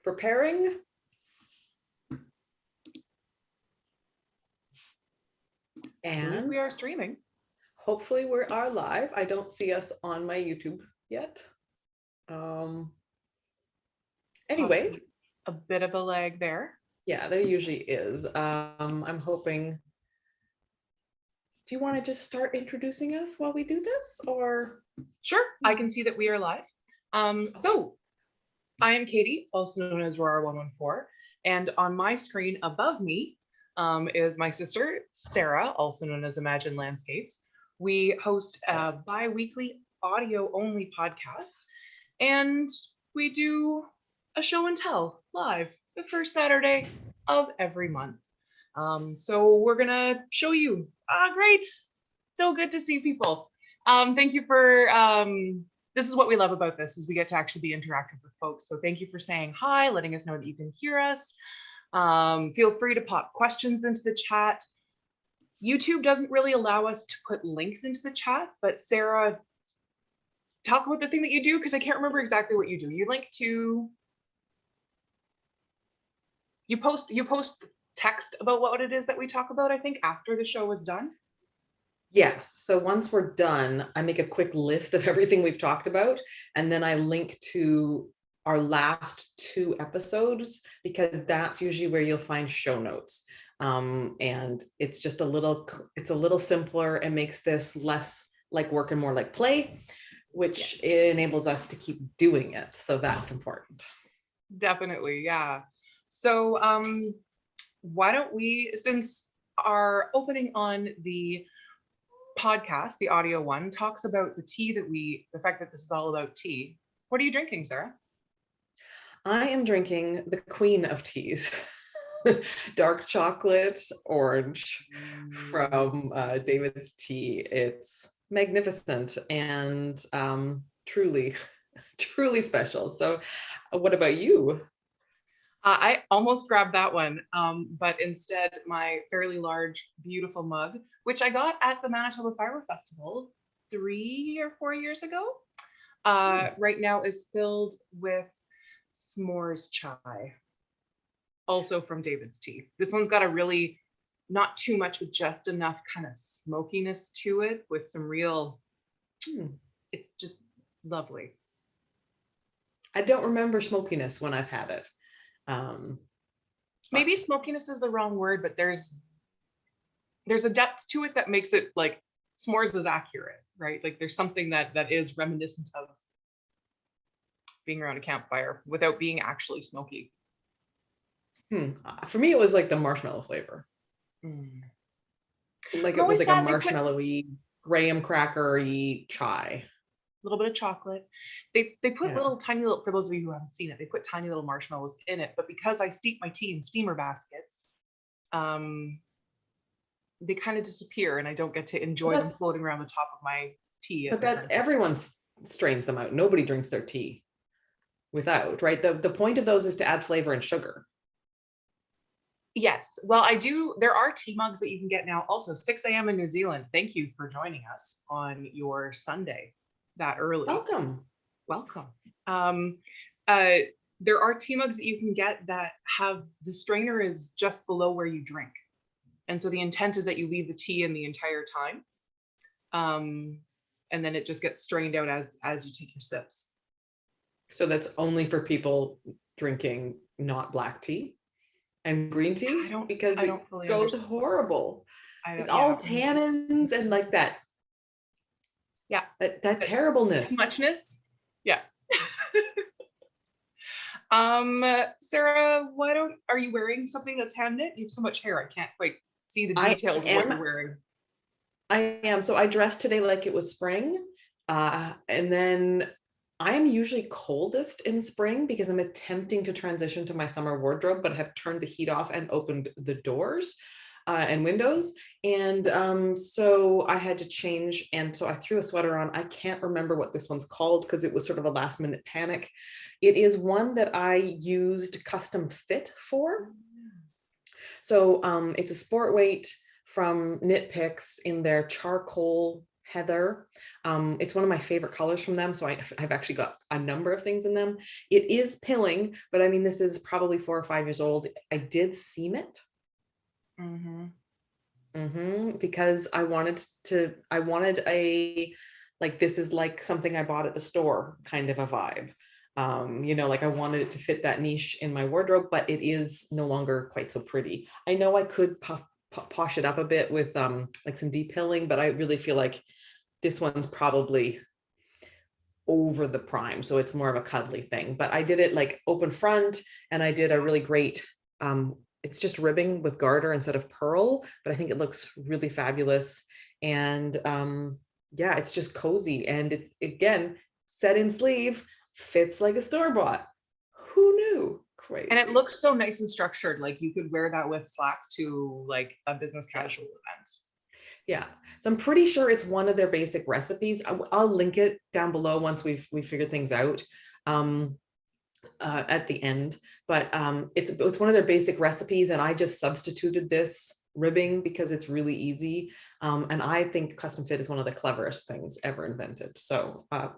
preparing. And we are streaming. Hopefully we are live. I don't see us on my YouTube yet. Anyway, Possibly a bit of a lag there. Yeah, there usually is. I'm hoping. Do you want to just start introducing us while we do this, or? Sure, I can see that we are live. So I am Katie, also known as Roar114, and on my screen above me is my sister, Sarah, also known as Imagine Landscapes. We host a bi-weekly audio-only podcast, and we do a show and tell live the first Saturday of every month. So we're gonna show you. Great, so good to see people. Thank you for, this is what we love about this, is we get to actually be interactive with folks. So thank you for saying hi, letting us know that you can hear us. Feel free to pop questions into the chat. YouTube doesn't really allow us to put links into the chat, but Sarah, talk about the thing that you do, because I can't remember exactly what you do. You link to, you post text about what it is that we talk about, I think, after the show is done. Yes. So once we're done, I make a quick list of everything we've talked about, and then I link to our last 2 episodes, because that's usually where you'll find show notes. And it's just a little simpler and makes this less like work and more like play, which enables us to keep doing it. So that's important. Definitely, yeah. So why don't we, since our opening on the podcast, the audio one, talks about the tea that the fact that this is all about tea. What are you drinking, Sarah? I am drinking the queen of teas, dark chocolate orange from David's Tea. It's magnificent and truly special. So what about you? I almost grabbed that one, but instead my fairly large, beautiful mug, which I got at the Manitoba Fiber Festival 3 or 4 years ago, right now is filled with s'mores chai, also from David's Tea. This one's got a really, not too much, but just enough kind of smokiness to it with some real, it's just lovely. I don't remember smokiness when I've had it. Maybe smokiness is the wrong word, but there's a depth to it that makes it like s'mores is accurate, right? Like there's something that is reminiscent of being around a campfire without being actually smoky. For me, it was like the marshmallow flavor. Like it was like a marshmallowy, graham cracker-y chai. A little bit of chocolate. They put little tiny little, for those of you who haven't seen it, they put tiny little marshmallows in it. But because I steep my tea in steamer baskets, they kind of disappear, and I don't get to enjoy them floating around the top of my tea. But that everyone strains them out. Nobody drinks their tea without, right? The point of those is to add flavor and sugar. Yes. Well, I do. There are tea mugs that you can get now. Also, 6 a.m. in New Zealand. Thank you for joining us on your Sunday that early. Welcome. There are tea mugs that you can get that have the strainer is just below where you drink. And so the intent is that you leave the tea in the entire time. And then it just gets strained out as you take your sips. So that's only for people drinking not black tea and green tea? Because it goes horrible. It's all tannins and like that. Yeah. That terribleness. Muchness. Yeah. Sarah, are you wearing something that's hand knit? You have so much hair, I can't quite see the details of what you're wearing. I am. So I dressed today like it was spring. And then I'm usually coldest in spring because I'm attempting to transition to my summer wardrobe, but have turned the heat off and opened the doors and windows. And so I had to change. And so I threw a sweater on. I can't remember what this one's called because it was sort of a last minute panic. It is one that I used custom fit for. So it's a sport weight from Knit Picks in their charcoal heather. It's one of my favorite colors from them. So I've actually got a number of things in them. It is pilling, but I mean, this is probably 4 or 5 years old. I did seam it. Because I wanted a, like, this is like something I bought at the store kind of a vibe. You know, like I wanted it to fit that niche in my wardrobe, but it is no longer quite so pretty. I know I could posh it up a bit with like some deep pilling, but I really feel like this one's probably over the prime, so it's more of a cuddly thing. But I did it like open front, and I did a really great it's just ribbing with garter instead of pearl, but I think it looks really fabulous. And yeah, it's just cozy, and it's, again, set in sleeve, fits like a store-bought. Who knew? Crazy. And it looks so nice and structured. Like you could wear that with slacks to like a business casual event. Yeah, so I'm pretty sure it's one of their basic recipes. I'll link it down below once we figured things out at the end. But it's one of their basic recipes, and I just substituted this ribbing because it's really easy. And I think custom fit is one of the cleverest things ever invented. So a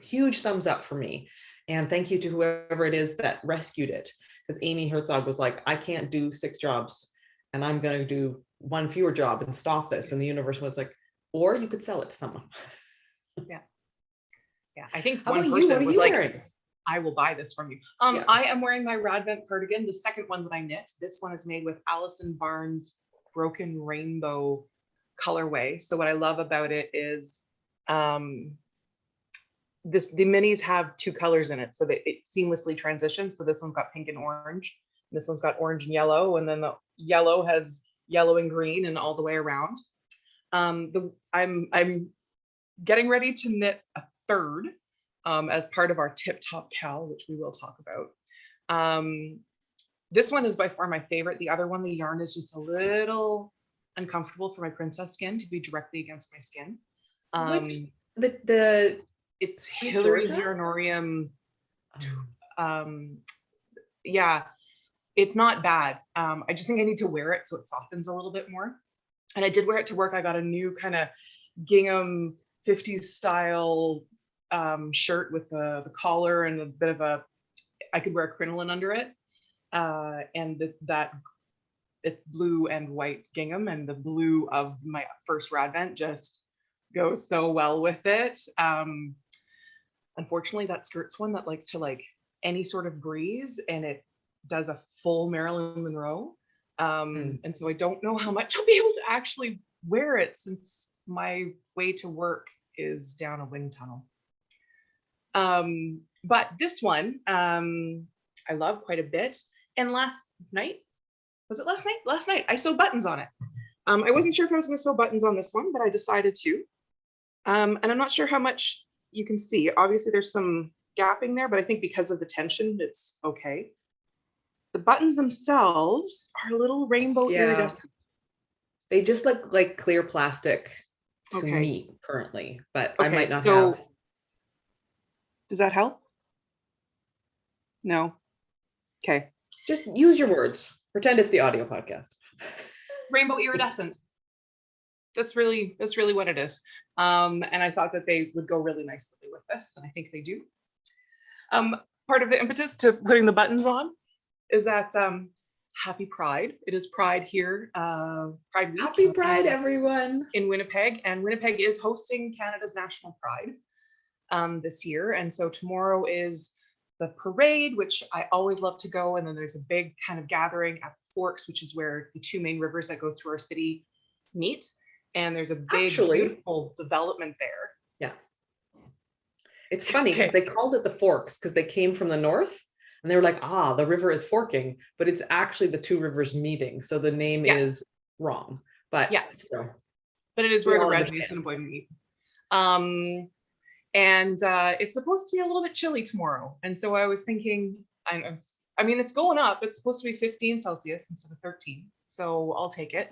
huge thumbs up for me. And thank you to whoever it is that rescued it, because Amy Herzog was like, I can't do 6 jobs, and I'm going to do 1 fewer job and stop this. And the universe was like, or you could sell it to someone. Yeah. Yeah. I think How one about you? person What are was you like, wearing? I will buy this from you. Yeah. I am wearing my Radvent cardigan, the second one that I knit. This one is made with Allison Barnes' Broken Rainbow colorway. So what I love about it is the minis have 2 colors in it, so that it seamlessly transitions. So this one's got pink and orange, and this one's got orange and yellow, and then the yellow has yellow and green and all the way around. I'm getting ready to knit a third as part of our tip top cowl, which we will talk about. This one is by far my favorite. The other one, the yarn is just a little uncomfortable for my princess skin to be directly against my skin. It's Hillary's Urinorium. Yeah, it's not bad. I just think I need to wear it so it softens a little bit more. And I did wear it to work. I got a new kind of gingham 50s style shirt with the collar and a bit of a, I could wear a crinoline under it. And that it's blue and white gingham, and the blue of my first Radvent just goes so well with it. Unfortunately, that skirt's one that likes to like any sort of breeze, and it does a full Marilyn Monroe. And so I don't know how much I'll be able to actually wear it, since my way to work is down a wind tunnel. But this one, I love quite a bit. And last night, was it last night? Last night, I sewed buttons on it. I wasn't sure if I was going to sew buttons on this one, but I decided to. And I'm not sure how much you can see. Obviously, there's some gapping there, but I think because of the tension, it's okay. The buttons themselves are a little rainbow iridescent. They just look like clear plastic to me currently, but I might not so, have. Does that help? No. Okay. Just use your words. Pretend it's the audio podcast. Rainbow iridescent. That's really what it is. And I thought that they would go really nicely with this, and I think they do. Part of the impetus to putting the buttons on is that happy Pride. It is Pride here, Pride Week. Happy Pride, everyone. In Winnipeg, and Winnipeg is hosting Canada's National Pride this year. And so tomorrow is the parade, which I always love to go. And then there's a big kind of gathering at the Forks, which is where the 2 main rivers that go through our city meet. And there's a big, beautiful development there. Yeah. It's funny because they called it the Forks because they came from the north, and they were like, the river is forking, but it's actually the 2 rivers meeting. So the name is wrong. But yeah, so but it is where the Red Basin and Boyd meet. And it's supposed to be a little bit chilly tomorrow. And so I was thinking, I mean, it's going up. It's supposed to be 15 Celsius instead of 13. So I'll take it.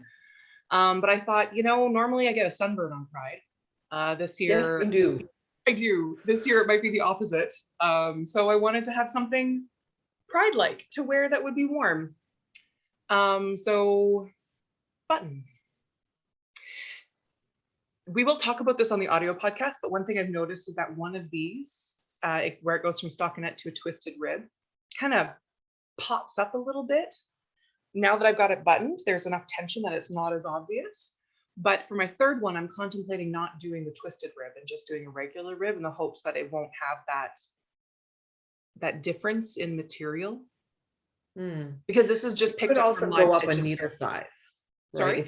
But I thought, normally I get a sunburn on Pride. This year, yes, you do. I do. This year it might be the opposite. So I wanted to have something Pride-like to wear that would be warm. So buttons. we will talk about this on the audio podcast, but one thing I've noticed is that one of these, where it goes from stockinette to a twisted rib, kind of pops up a little bit. Now that I've got it buttoned, there's enough tension that it's not as obvious. But for my third one, I'm contemplating not doing the twisted rib and just doing a regular rib in the hopes that it won't have that difference in material. Because this is just picked Could up also from live go up a stitches needle here. size. Sorry? Right?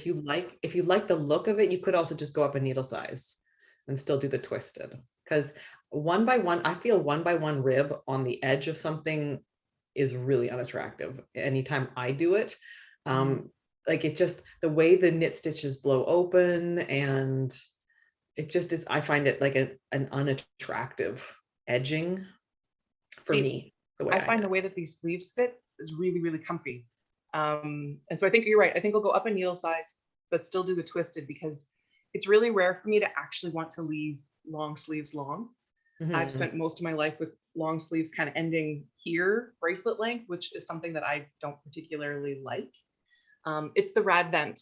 If you like the look of it, you could also just go up a needle size and still do the twisted. Because one by one, I feel one by one rib on the edge of something is really unattractive. Anytime I do it, like it just, the way the knit stitches blow open, and it just is, I find it like an unattractive edging for me. The way I find the way that these sleeves fit is really, really comfy. And so I think you're right. I think I'll go up a needle size, but still do the twisted, because it's really rare for me to actually want to leave long sleeves long. I've spent most of my life with long sleeves kind of ending here, bracelet length, which is something that I don't particularly like. It's the Radvent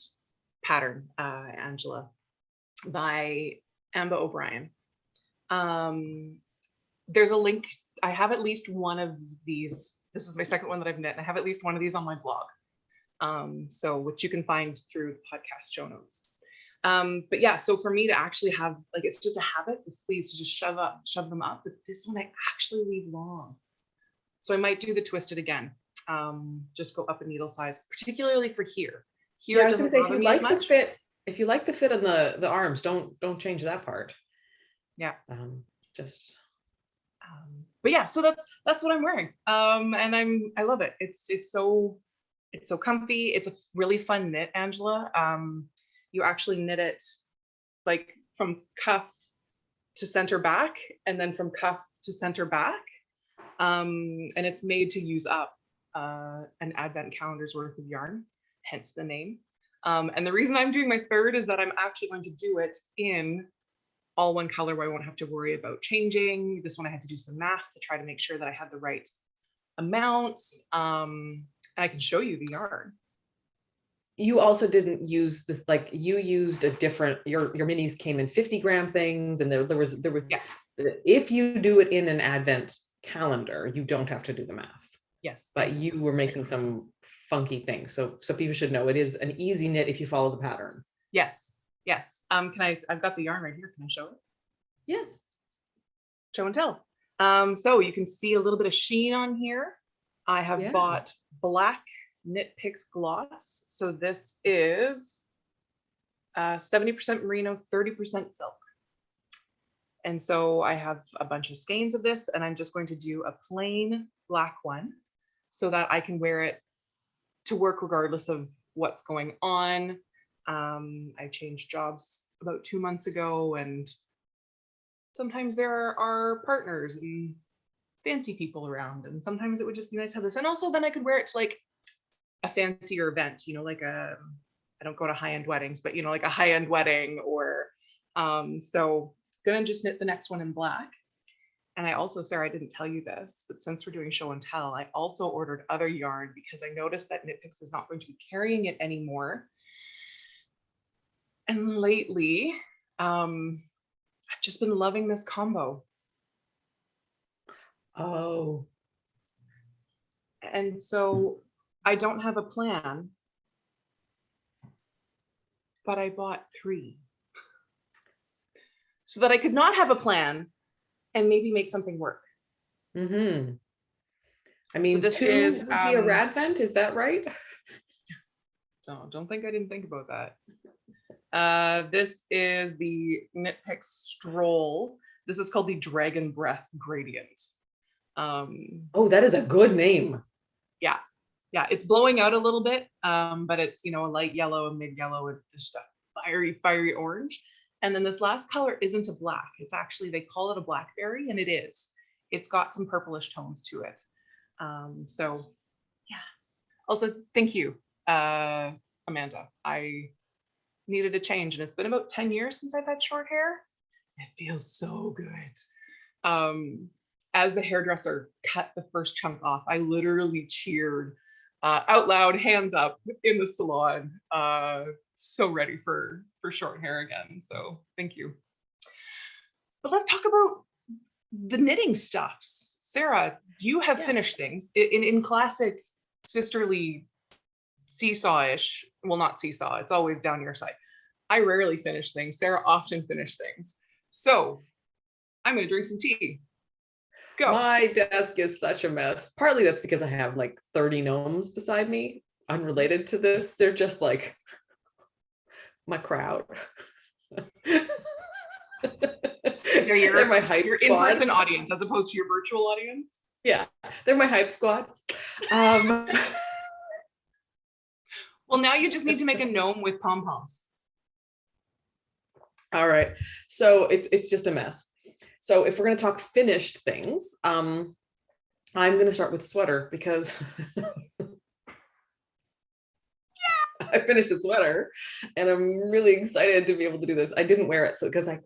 pattern, Angela, by Amba O'Brien. There's a link. I have at least one of these. This is my second one that I've knit, and I have at least one of these on my blog. So which you can find through the podcast show notes. But yeah, so for me to actually have, like, it's just a habit, the sleeves to just shove them up, but this one I actually leave long. So I might do the twisted again. Just go up a needle size, particularly for here. Here, I was gonna say, if you like the fit, if you like the fit on the arms, don't change that part. Yeah. But yeah, so that's what I'm wearing. And I love it. It's so comfy. It's a really fun knit, Angela. You actually knit it like from cuff to center back, and then from cuff to center back. And it's made to use up an advent calendar's worth of yarn, hence the name. And the reason I'm doing my third is that I'm actually going to do it in all one color where I won't have to worry about changing. This one I had to do some math to try to make sure that I had the right amounts. And I can show you the yarn. You also didn't use this, like you used a different, your minis came in 50-gram things, and there was yeah. If you do it in an advent calendar, you don't have to do the math. Yes. But you were making some funky things. So people should know it is an easy knit if you follow the pattern. Yes. Yes. I've got the yarn right here. Can I show it? Yes. Show and tell. So you can see a little bit of sheen on here. I have bought black Knit Picks gloss. So this is 70% merino, 30% silk. And so I have a bunch of skeins of this, and I'm just going to do a plain black one so that I can wear it to work regardless of what's going on. I changed jobs about 2 months ago, and sometimes there are partners and fancy people around, and sometimes it would just be nice to have this. And also then I could wear it to like a fancier event, you know, like I don't go to high-end weddings, but you know, like a high-end wedding, or so gonna just knit the next one in black. And I also, Sarah, I didn't tell you this, but since we're doing show and tell, I also ordered other yarn because I noticed that Knit Picks is not going to be carrying it anymore. And lately, I've just been loving this combo. Oh. And so I don't have a plan, but I bought 3 so that I could not have a plan and maybe make something work. I mean, so this 2 would be a Radvent, is that right? Don't think I didn't think about that. This is the Knit Picks Stroll. This is called the Dragon Breath Gradient. Oh, that is a good name. Yeah, it's blowing out a little bit, but it's, you know, a light yellow, a mid yellow, and just a fiery orange. And then this last color isn't a black. It's actually, they call it a blackberry, and it is. It's got some purplish tones to it. So yeah. Also, thank you, Amanda. I needed a change, and it's been about 10 years since I've had short hair. It feels so good. As the hairdresser cut the first chunk off, I literally cheered out loud, hands up in the salon. so ready for short hair again. So thank you. But let's talk about the knitting stuffs. Sarah, you have finished things in classic sisterly seesaw-ish. Well, not seesaw, it's always down your side. I rarely finish things. Sarah often finishes things. So I'm gonna drink some tea. Go. My desk is such a mess. Partly that's because I have like 30 gnomes beside me, unrelated to this. They're just like my crowd. They're my hype your squad. In-person audience as opposed to your virtual audience. Yeah, they're my hype squad. Well, now you just need to make a gnome with pom-poms. All right, so it's just a mess. So if we're going to talk finished things, I'm going to start with sweater because I finished a sweater and I'm really excited to be able to do this. I didn't wear it, so because I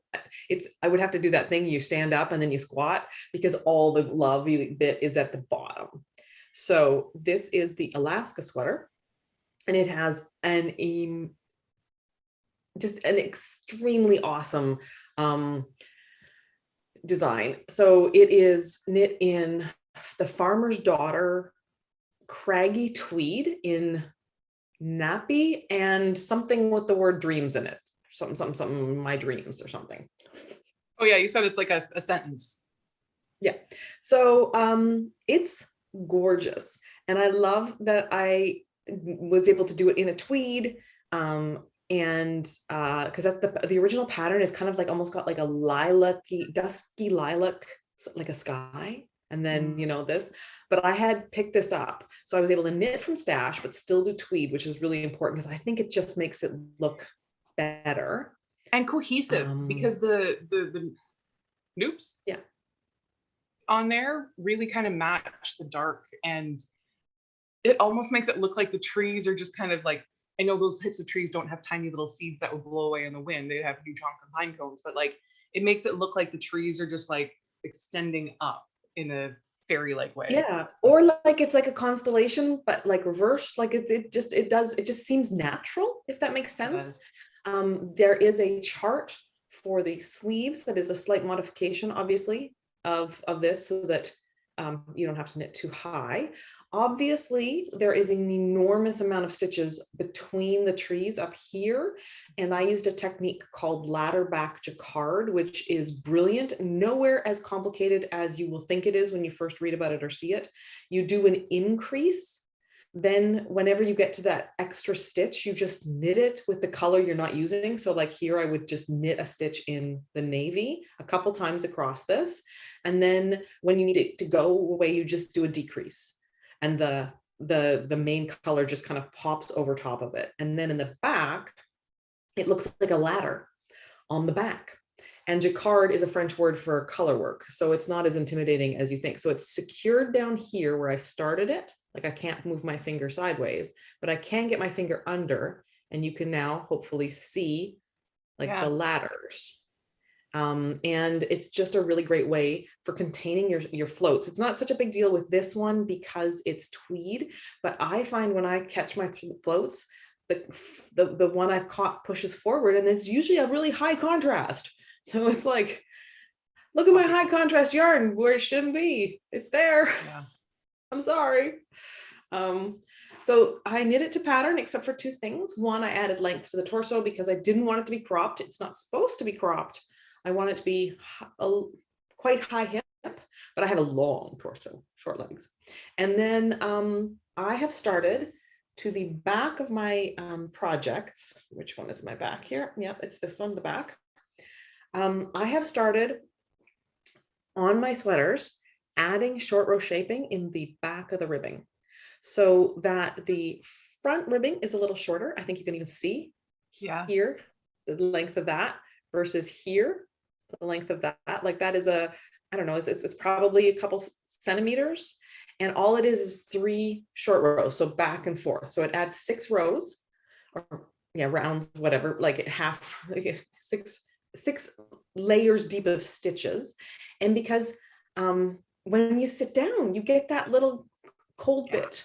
would have to do that thing, you stand up and then you squat, because all the lovely bit is at the bottom. So this is the Alaska sweater, and it has just an extremely awesome design. So it is knit in the Farmer's Daughter craggy tweed in nappy and something with the word dreams in it. Something, my dreams or something. Oh yeah, you said it's like a sentence. Yeah. So it's gorgeous. And I love that I was able to do it in a tweed. And because that's the original pattern is kind of like almost got like a lilac-y, dusky lilac, like a sky, and then this, but I had picked this up, so I was able to knit from stash but still do tweed, which is really important because I think it just makes it look better and cohesive, because the noops on there really kind of match the dark, and it almost makes it look like the trees are just kind of like, I know those types of trees don't have tiny little seeds that would blow away in the wind. They have huge honking pine cones, but like it makes it look like the trees are just like extending up in a fairy-like way. Yeah, or like it's like a constellation, but like reversed. Like it just seems natural, if that makes sense. There is a chart for the sleeves that is a slight modification, obviously, of this, so that you don't have to knit too high. Obviously, there is an enormous amount of stitches between the trees up here, and I used a technique called ladder back jacquard, which is brilliant, nowhere as complicated as you will think it is when you first read about it or see it. You do an increase, then whenever you get to that extra stitch, you just knit it with the color you're not using. So like here, I would just knit a stitch in the navy a couple times across this, and then when you need it to go away, you just do a decrease. And the main color just kind of pops over top of it. And then in the back, it looks like a ladder on the back. And jacquard is a French word for color work, so it's not as intimidating as you think. So it's secured down here where I started it. Like I can't move my finger sideways, but I can get my finger under, and you can now hopefully see like the ladders. And it's just a really great way for containing your floats. It's not such a big deal with this one because it's tweed, but I find when I catch my floats, the one I've caught pushes forward, and it's usually a really high contrast. So it's like, look at my high contrast yarn where it shouldn't be. It's there. Yeah. I'm sorry. So I knit it to pattern except for two things. One, I added length to the torso because I didn't want it to be cropped. It's not supposed to be cropped. I want it to be quite high hip, but I have a long torso, short legs. And then I have started to the back of my projects. Which one is my back here? Yep, it's this one, the back. I have started on my sweaters adding short row shaping in the back of the ribbing, so that the front ribbing is a little shorter. I think you can even see here the length of that versus here the length of that. Like that is I don't know, it's probably a couple centimeters, and all it is 3 short rows, so back and forth. So it adds 6 rows, or rounds, whatever, like half, like six layers deep of stitches. And because when you sit down, you get that little cold bit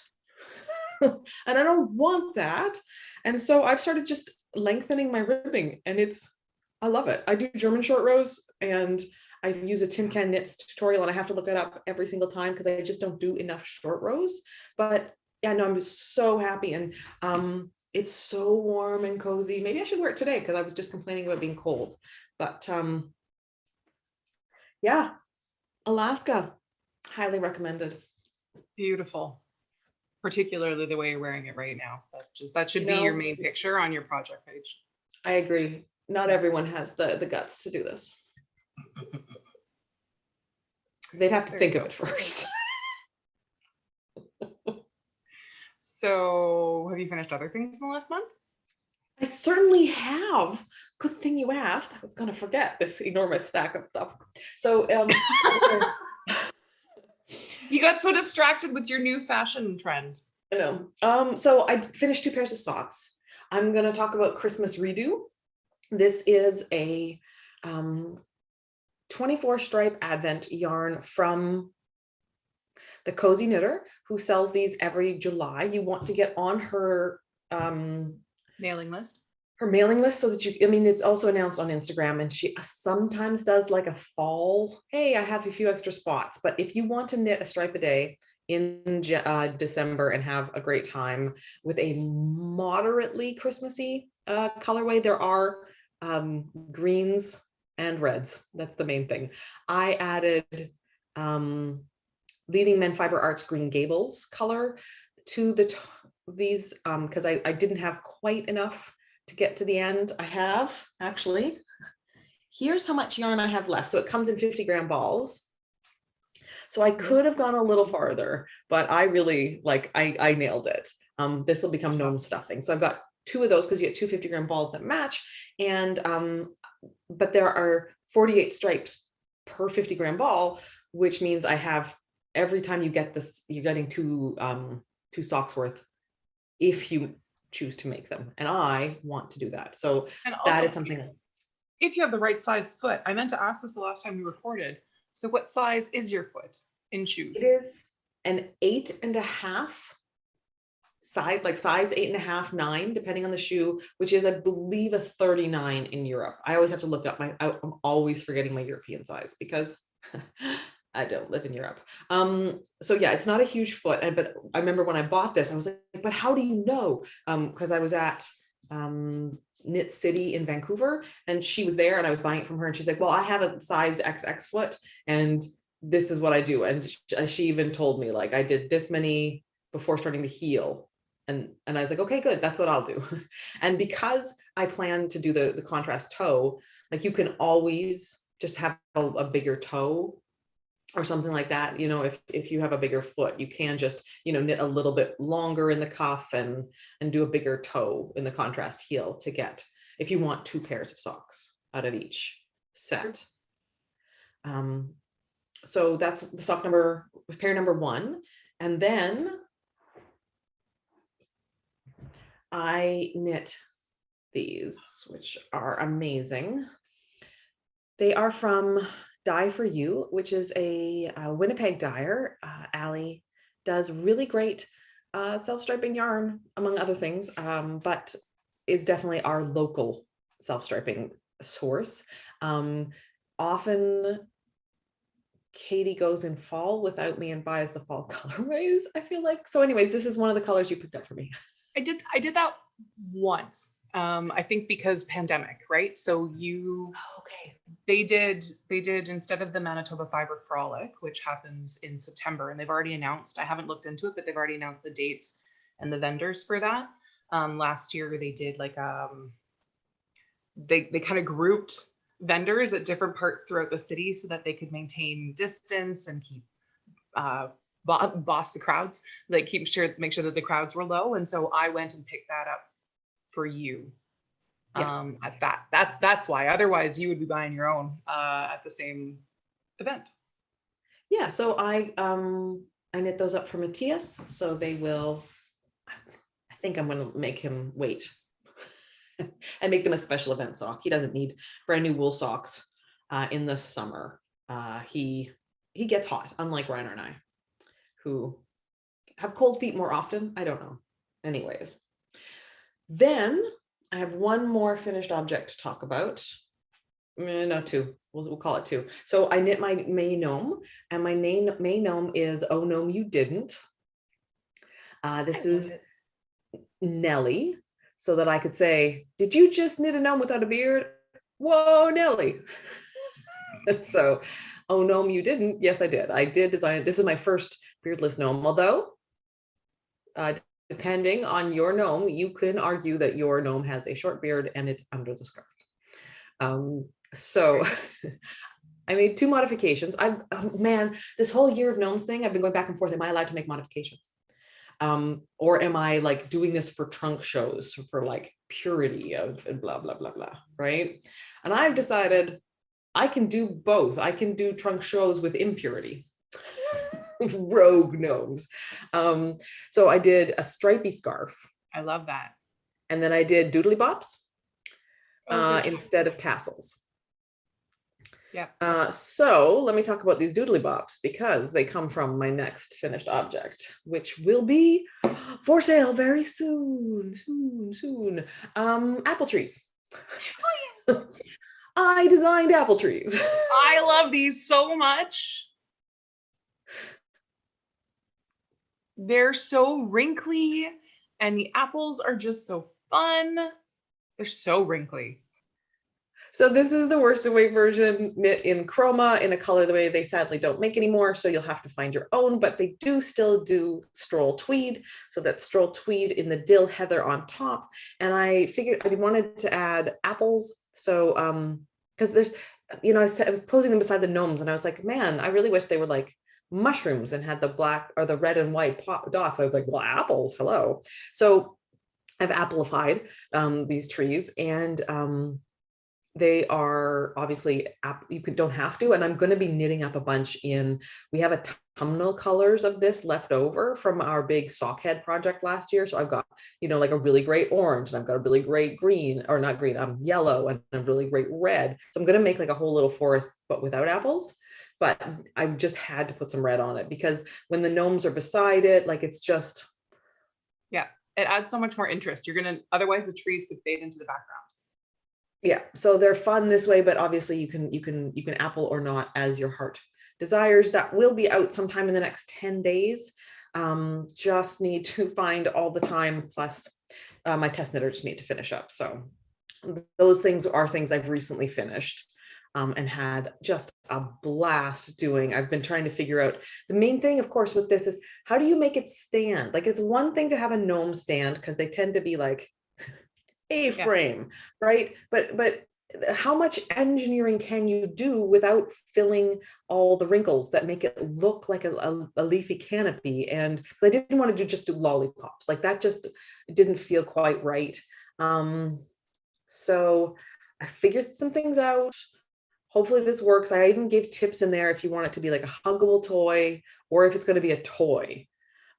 and I don't want that. And so I've started just lengthening my ribbing, and I love it. I do German short rows, and I use a tin can knits tutorial, and I have to look it up every single time because I just don't do enough short rows. But yeah, no, I'm just so happy. And it's so warm and cozy. Maybe I should wear it today because I was just complaining about being cold. But yeah, Alaska, highly recommended. Beautiful. Particularly the way you're wearing it right now. That should be your main picture on your project page. I agree. Not everyone has the guts to do this. They'd have to think of it first. So have you finished other things in the last month? I certainly have. Good thing you asked. I was going to forget this enormous stack of stuff. So you got so distracted with your new fashion trend. I know. So I finished 2 pairs of socks. I'm going to talk about Christmas Redo. This is a 24 stripe Advent yarn from the Cozy Knitter, who sells these every July. You want to get on her mailing list. Her mailing list so that it's also announced on Instagram, and she sometimes does like a fall, hey, I have a few extra spots. But if you want to knit a stripe a day in December and have a great time with a moderately Christmassy colorway, there are greens and reds. That's the main thing. I added Leading Men Fiber Arts Green Gables color to these because I didn't have quite enough to get to the end. I have actually, here's how much yarn I have left. So it comes in 50-gram balls. So I could have gone a little farther, but I really I nailed it. This will become gnome stuffing. So I've got 2 of those because you get 2 50-gram balls that match. And but there are 48 stripes per 50-gram ball, which means I have, every time you get this, you're getting 2 socks worth if you choose to make them, and I want to do that. So that is something. If you have the right size foot, I meant to ask this the last time we recorded. So what size is your foot in shoes? It is an 8.5 size, like size 8.5, 9, depending on the shoe, which is, I believe, a 39 in Europe. I always have to look up I'm always forgetting my European size because I don't live in Europe. So yeah, it's not a huge foot. But I remember when I bought this, I was like, but how do you know? Because I was at Knit City in Vancouver, and she was there, and I was buying it from her, and she's like, well, I have a size XX foot, and this is what I do. And she even told me, like, I did this many before starting to heel. And I was like, okay, good, that's what I'll do. And because I plan to do the contrast toe, like, you can always just have a bigger toe or something like that. If you have a bigger foot, you can just, knit a little bit longer in the cuff and do a bigger toe in the contrast heel to get, if you want 2 pairs of socks out of each set. So that's the pair number 1. And then I knit these, which are amazing. They are from Dye for You, which is a Winnipeg dyer. Allie does really great self-striping yarn, among other things, but is definitely our local self-striping source. Often Katie goes in fall without me and buys the fall colorways, I feel like. So anyways, this is one of the colors you picked up for me. I did that once. I think because pandemic, right? So they did instead of the Manitoba Fiber Frolic, which happens in September, and they've already announced, I haven't looked into it, but they've already announced the dates and the vendors for that. Last year they did they kind of grouped vendors at different parts throughout the city so that they could maintain distance and keep boss the crowds, make sure that the crowds were low. And so I went and picked that up for you. At that. That's why. Otherwise, you would be buying your own at the same event. Yeah. So I knit those up for Matthias. So they will. I think I'm going to make him wait and make them a special event sock. He doesn't need brand new wool socks in the summer. He gets hot, unlike Reiner and I, who have cold feet more often. I don't know. Anyways, then I have one more finished object to talk about. No, two. We'll call it two. So I knit my May gnome, and my May gnome is Oh Gnome You Didn't. This is Nelly, so that I could say, did you just knit a gnome without a beard? Whoa, Nelly. So, Oh Gnome You Didn't. Yes, I did. I did design. This is my first beardless gnome, although depending on your gnome, you can argue that your gnome has a short beard and it's under the scarf. So I made two modifications. Oh, man, this whole year of gnomes thing, I've been going back and forth. Am I allowed to make modifications? Or am I like doing this for trunk shows for like purity of and blah, blah, blah, blah, right? And I've decided I can do both. I can do trunk shows with impurity. Rogue gnomes. So I did a stripy scarf. I love that. And then I did doodly bops instead of tassels. Yeah. So let me talk about these doodly bops because they come from my next finished object, which will be for sale very soon. Apple trees. Oh, yeah. I designed apple trees. I love these so much. They're so wrinkly and the apples are just so fun. They're so wrinkly. So this is the worsted weight version, knit in chroma in a color the way they sadly don't make anymore. So you'll have to find your own, but they do still do stroll tweed. So that's stroll tweed in the dill heather on top. And I figured I wanted to add apples. So because there's, you know, I was posing them beside the gnomes and I was like, man, I really wish they were like mushrooms and had the black or the red and white dots. I was like, well, apples, hello. So I've appleified these trees, and they are obviously you don't have to, and I'm going to be knitting up a bunch in. We have autumnal colors of this left over from our big sockhead project last year. So I've got, you know, like a really great orange, and I've got a really great green, or not green, yellow, and a really great red. So I'm going to make like a whole little forest, but without apples. But I just had to put some red on it because when the gnomes are beside it, like it's just. Yeah, it adds so much more interest. You're gonna, otherwise the trees could fade into the background. Yeah, so they're fun this way, but obviously you can apple or not as your heart desires. That will be out sometime in the next 10 days. Just need to find all the time, plus my test knitters need to finish up. So those things are things I've recently finished and had just a blast doing. I've been trying to figure out the main thing, of course, with this is how do you make it stand? Like it's one thing to have a gnome stand because they tend to be like A-frame, right? But how much engineering can you do without filling all the wrinkles that make it look like a leafy canopy? And I didn't want to just do lollipops. Like that just didn't feel quite right. So I figured some things out. Hopefully this works. I even gave tips in there if you want it to be like a huggable toy or if it's going to be a toy.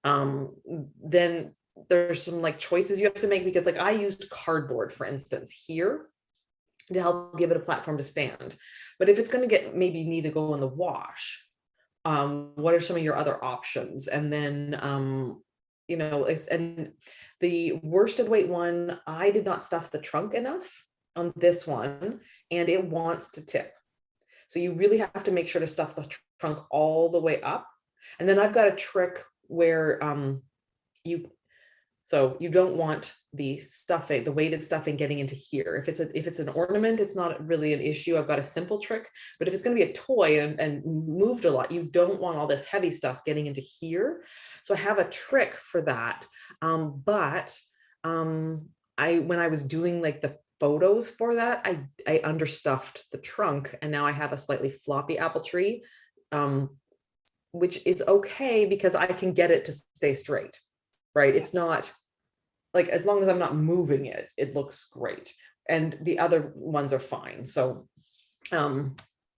Then there's some like choices you have to make because like I used cardboard, for instance, here to help give it a platform to stand. But if it's going to get maybe need to go in the wash, what are some of your other options? And then, you know, and the worsted weight one, I did not stuff the trunk enough on this one, and it wants to tip. So you really have to make sure to stuff the trunk all the way up. And then I've got a trick where so you don't want the stuffing, the weighted stuffing getting into here. If it's an ornament, it's not really an issue. I've got a simple trick, but if it's going to be a toy and moved a lot, you don't want all this heavy stuff getting into here. So I have a trick for that. But when I was doing like the photos for that, I understuffed the trunk, and now I have a slightly floppy apple tree, which is okay because I can get it to stay straight, right? It's not like, as long as I'm not moving it, it looks great. And the other ones are fine. So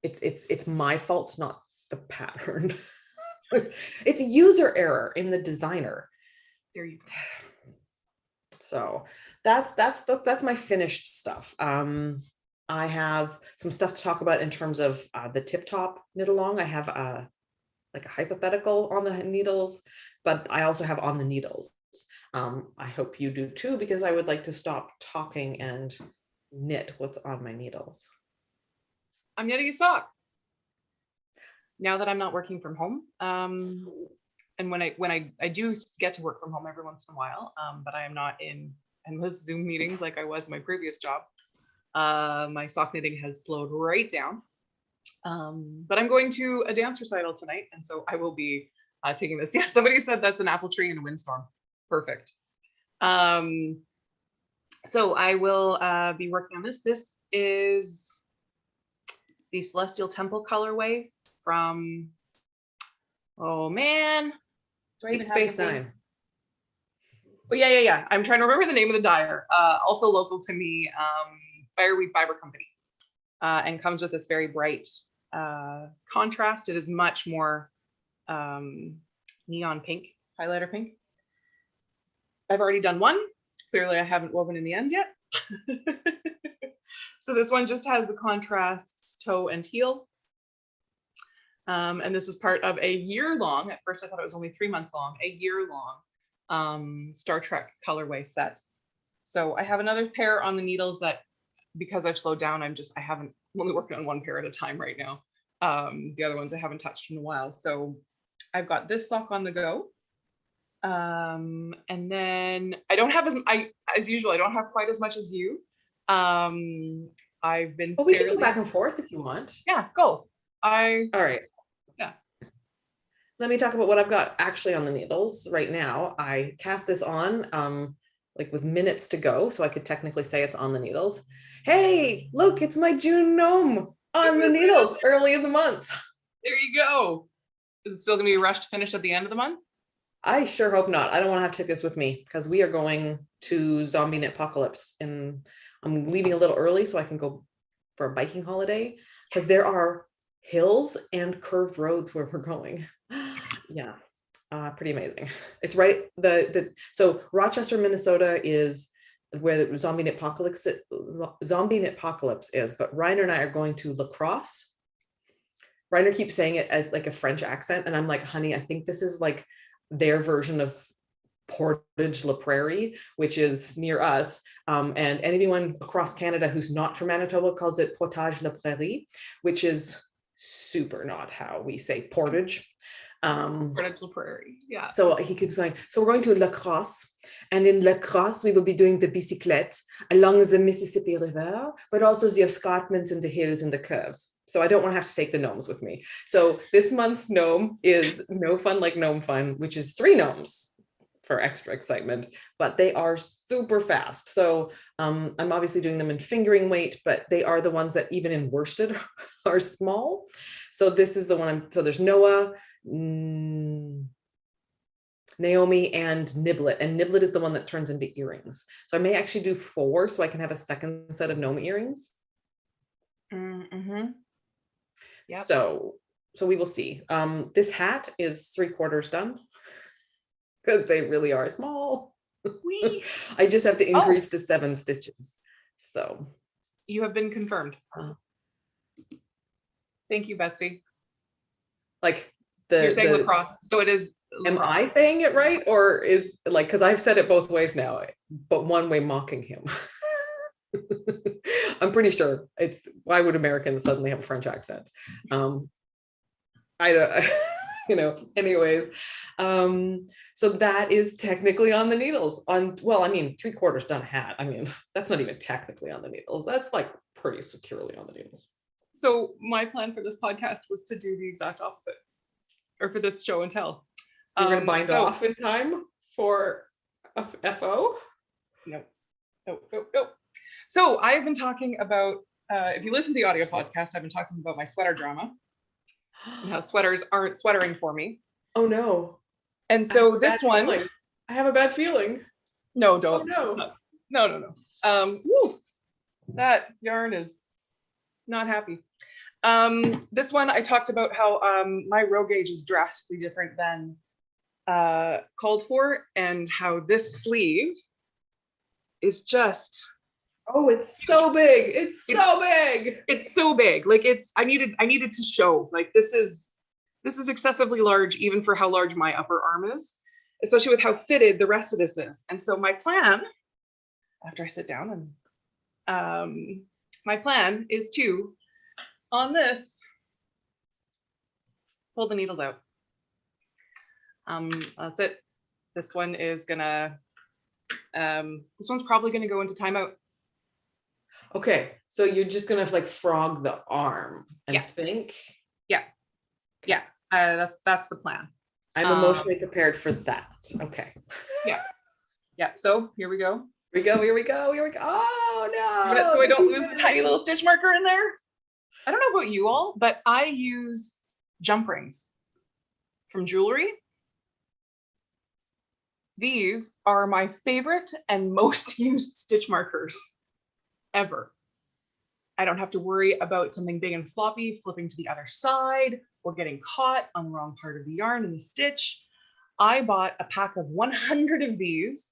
it's my fault, it's not the pattern. It's user error in the designer. There you go. So that's my finished stuff. I have some stuff to talk about in terms of the tip top knit along. I have like a hypothetical on the needles, but I also have on the needles. I hope you do too, because I would like to stop talking and knit what's on my needles. I'm knitting a sock now that I'm not working from home. And when I do get to work from home every once in a while, but I am not in endless Zoom meetings like I was in my previous job. My sock knitting has slowed right down. But I'm going to a dance recital tonight, and so I will be taking this. Yeah, somebody said that's an apple tree in a windstorm. Perfect. So I will be working on this. This is the Celestial Temple colorway from, oh man, do I Deep even have Space the name? Nine. Oh yeah. I'm trying to remember the name of the dyer. Also local to me, Fireweed Fiber Company, and comes with this very bright contrast. It is much more neon pink, highlighter pink. I've already done one. Clearly I haven't woven in the ends yet. So this one just has the contrast toe and heel. And this is part of a year-long, at first I thought it was only 3 months long, a year-long Star Trek colorway set. So I have another pair on the needles that, because I've slowed down, I'm only working on one pair at a time right now. The other ones I haven't touched in a while. So I've got this sock on the go. And then I don't have as usual, I don't have quite as much as you. I've been we can go back and forth if you want. Yeah, go. All right. Yeah. Let me talk about what I've got actually on the needles right now. I cast this on like with minutes to go, so I could technically say it's on the needles. Hey, look, it's my June gnome on the needles early in the month. There you go. Is it still gonna be a rushed finish at the end of the month? I sure hope not. I don't want to have to take this with me because we are going to Zombie Knit Apocalypse, and I'm leaving a little early so I can go for a biking holiday because there are hills and curved roads where we're going. Yeah, pretty amazing. It's right. So Rochester, Minnesota is where the Zombie Knit Apocalypse is, but Reiner and I are going to La Crosse. Reiner keeps saying it as like a French accent, and I'm like, honey, I think this is like their version of Portage La Prairie, which is near us. And anyone across Canada who's not from Manitoba calls it Portage La Prairie, which is super not how we say Portage. Portage La Prairie, yeah. So he keeps saying, so we're going to La Crosse, and in La Crosse, we will be doing the bicyclette along the Mississippi River, but also the escarpments and the hills and the curves. So I don't want to have to take the gnomes with me. So this month's gnome is No Fun Like Gnome Fun, which is 3 gnomes for extra excitement, but they are super fast. So I'm obviously doing them in fingering weight, but they are the ones that even in worsted are small. So this is the one so there's Noah, Naomi, and Niblet, and Niblet is the one that turns into earrings. So I may actually do 4 so I can have a second set of gnome earrings. Mm-hmm. Yep. So we will see. This hat is 3/4 done because they really are small. I just have to increase to 7 stitches. So you have been confirmed. Thank you, Betsy. Like you're saying lacrosse, so it is lacrosse. Am I saying it right, or is like, because I've said it both ways now, but one way mocking him. I'm pretty sure it's, why would Americans suddenly have a French accent? I don't, anyways. So that is technically on the needles well, I mean, 3/4 done hat. I mean, that's not even technically on the needles. That's like pretty securely on the needles. So my plan for this podcast was to do the exact opposite, or for this show and tell. You're going to bind off in time for a FO? No. So I've been talking about, if you listen to the audio podcast, I've been talking about my sweater drama and how sweaters aren't sweatering for me. Oh no. And so this one, I have a bad feeling. No, don't. Oh, no. That yarn is not happy. This one, I talked about how my row gauge is drastically different than called for, and how this sleeve is just, oh, it's so big. It's so big. It's so big. Like I needed to show, like, this is excessively large even for how large my upper arm is. especially with how fitted the rest of this is. And so my plan, after I sit down and my plan is to, on this, pull the needles out. That's it. This one is gonna, this one's probably gonna go into timeout. Okay, so you're just gonna like frog the arm and think. Yeah, that's the plan. I'm emotionally prepared for that. Okay. Yeah. So here we go. Here we go. Oh no! So I don't lose this tiny little stitch marker in there. I don't know about you all, but I use jump rings from jewelry. These are my favorite and most used stitch markers ever. I don't have to worry about something big and floppy flipping to the other side or getting caught on the wrong part of the yarn in the stitch. I bought a pack of 100 of these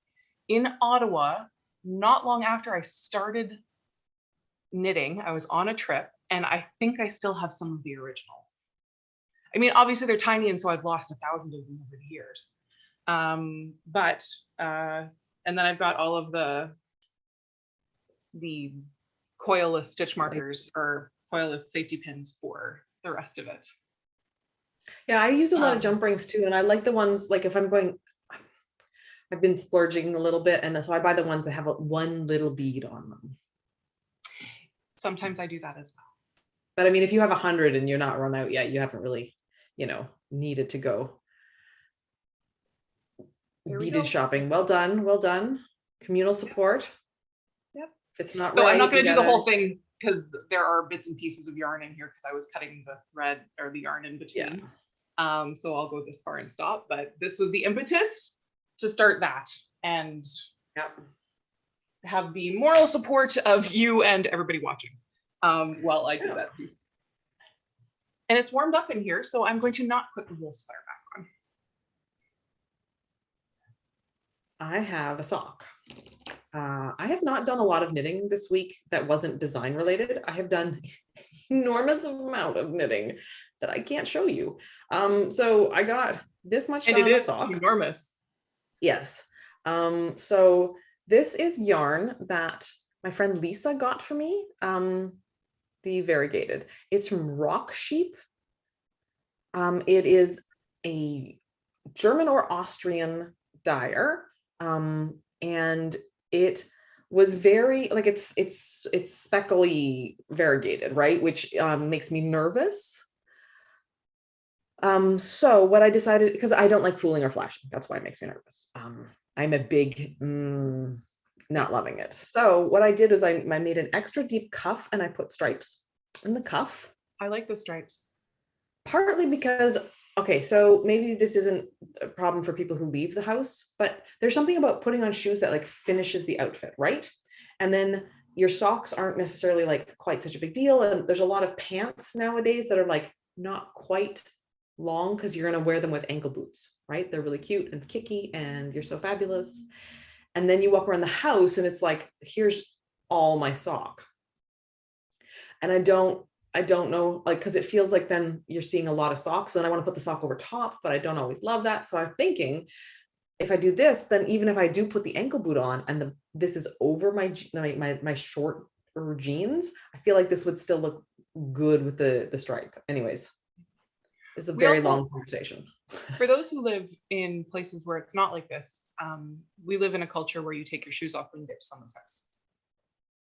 in Ottawa not long after I started knitting. I was on a trip and I think I still have some of the originals. I mean, obviously they're tiny and so I've lost 1,000 of them over the years. And then I've got all of the coilless stitch markers or coilless safety pins for the rest of it. Yeah, I use a lot of jump rings too, and I like the ones like if I'm going, I've been splurging a little bit, and so I buy the ones that have one little bead on them. Sometimes I do that as well. But I mean, if you have 100 and you're not run out yet, you haven't really, needed to go beaded shopping. Well done, well done. Communal support. Yep. If it's not so right, I'm not going to do the whole thing because there are bits and pieces of yarn in here because I was cutting the thread or the yarn in between. Yeah. So I'll go this far and stop. But this was the impetus to start that and have the moral support of you and everybody watching while I do that piece. And it's warmed up in here, so I'm going to not put the wool sweater back on. I have a sock. I have not done a lot of knitting this week that wasn't design related. I have done enormous amount of knitting that I can't show you. So I got this much done. And it is sock. Enormous. Yes. So this is yarn that my friend Lisa got for me. The variegated. It's from RockSheep. It is a German or Austrian dyer. And it was very like it's speckly variegated, right? Which makes me nervous. So what I decided, because I don't like pooling or flashing, that's why it makes me nervous. I'm a big not loving it. So what I did is I made an extra deep cuff and I put stripes in the cuff. I like the stripes. Partly because, okay, so maybe this isn't a problem for people who leave the house, but there's something about putting on shoes that like finishes the outfit, right? And then your socks aren't necessarily like quite such a big deal. And there's a lot of pants nowadays that are like not quite long because you're going to wear them with ankle boots, right? They're really cute and kicky and you're so fabulous. And then you walk around the house and it's like, here's all my sock. And I don't know, like, because it feels like then you're seeing a lot of socks and I want to put the sock over top, but I don't always love that. So I'm thinking if I do this, then even if I do put the ankle boot on and this is over my shorter jeans, I feel like this would still look good with the stripe. Anyways, it's a very long conversation. For those who live in places where it's not like this, we live in a culture where you take your shoes off when you get to someone's house.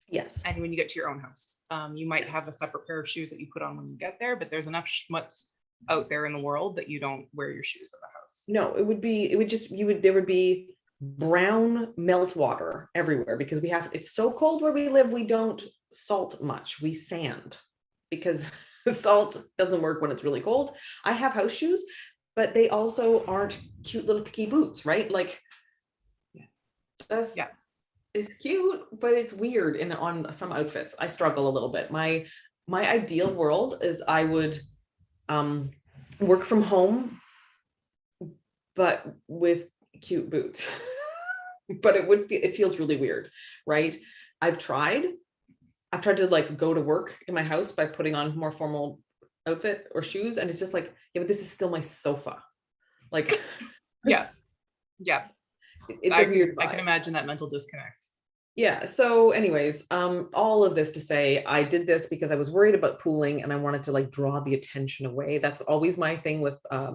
Yes. And when you get to your own house, you might have a separate pair of shoes that you put on when you get there, but there's enough schmutz out there in the world that you don't wear your shoes in the house. No, there would be brown melt water everywhere because it's so cold where we live. We don't salt much. We sand because the salt doesn't work when it's really cold. I have house shoes, but they also aren't cute little kicky boots, right? Like, it's cute, but it's weird on some outfits. I struggle a little bit. My ideal world is I would work from home, but with cute boots. But it feels really weird, right? I've tried to like go to work in my house by putting on more formal outfit or shoes, and it's just like, yeah, but this is still my sofa. Like, Yeah, It's a weird I can vibe. imagine that mental disconnect. Yeah. So anyways, all of this to say, I did this because I was worried about pooling and I wanted to like draw the attention away. That's always my thing with uh,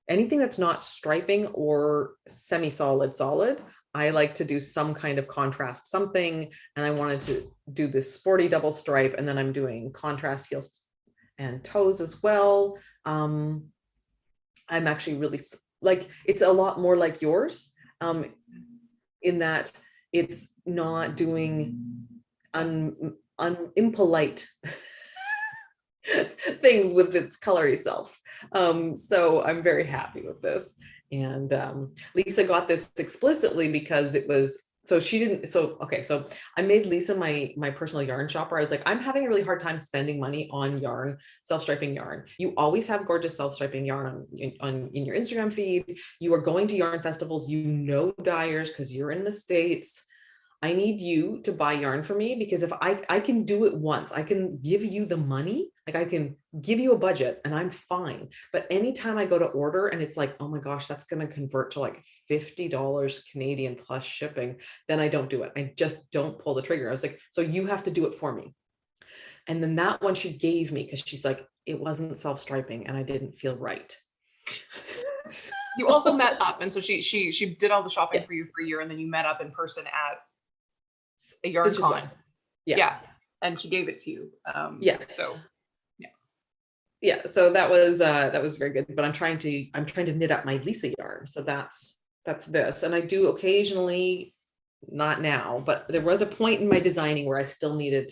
anything that's not striping or semi-solid solid. I like to do some kind of contrast something, and I wanted to do this sporty double stripe, and then I'm doing contrast heels and toes as well. I'm actually really like, it's a lot more like yours, in that it's not doing impolite things with its colory self. So I'm very happy with this. And Lisa got this explicitly because it was, so she didn't, so, okay, so I made Lisa my personal yarn shopper. I was like, I'm having a really hard time spending money on yarn, self-striping yarn. You always have gorgeous self-striping yarn in your Instagram feed. You are going to yarn festivals, you know dyers because you're in the States. I need you to buy yarn for me, because if I can do it once, I can give you the money, like I can give you a budget and I'm fine. But anytime I go to order and it's like, oh my gosh, that's going to convert to like $50 Canadian plus shipping, then I don't do it. I just don't pull the trigger. I was like, so you have to do it for me. And then that one she gave me because she's like, it wasn't self-striping and I didn't feel right. You also met up, and so she did all the shopping for you for a year, and then you met up in person at a yarn con. Yeah, and she gave it to you. Yeah. So yeah, so that was very good. But I'm trying to knit up my Lisa yarn. So that's this. And I do occasionally, not now, but there was a point in my designing where I still needed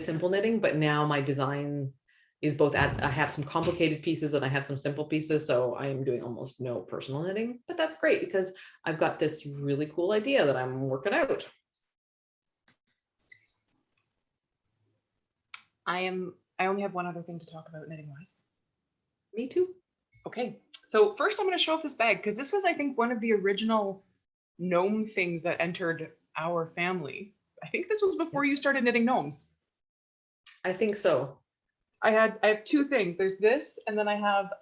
simple knitting, but now my design is both I have some complicated pieces and I have some simple pieces. So I am doing almost no personal knitting, but that's great because I've got this really cool idea that I'm working out. I only have one other thing to talk about knitting wise. Me too. Okay, so first I'm going to show off this bag because this is, I think, one of the original gnome things that entered our family. I think this was before you started knitting gnomes. I think so. I have two things. There's this, and then I have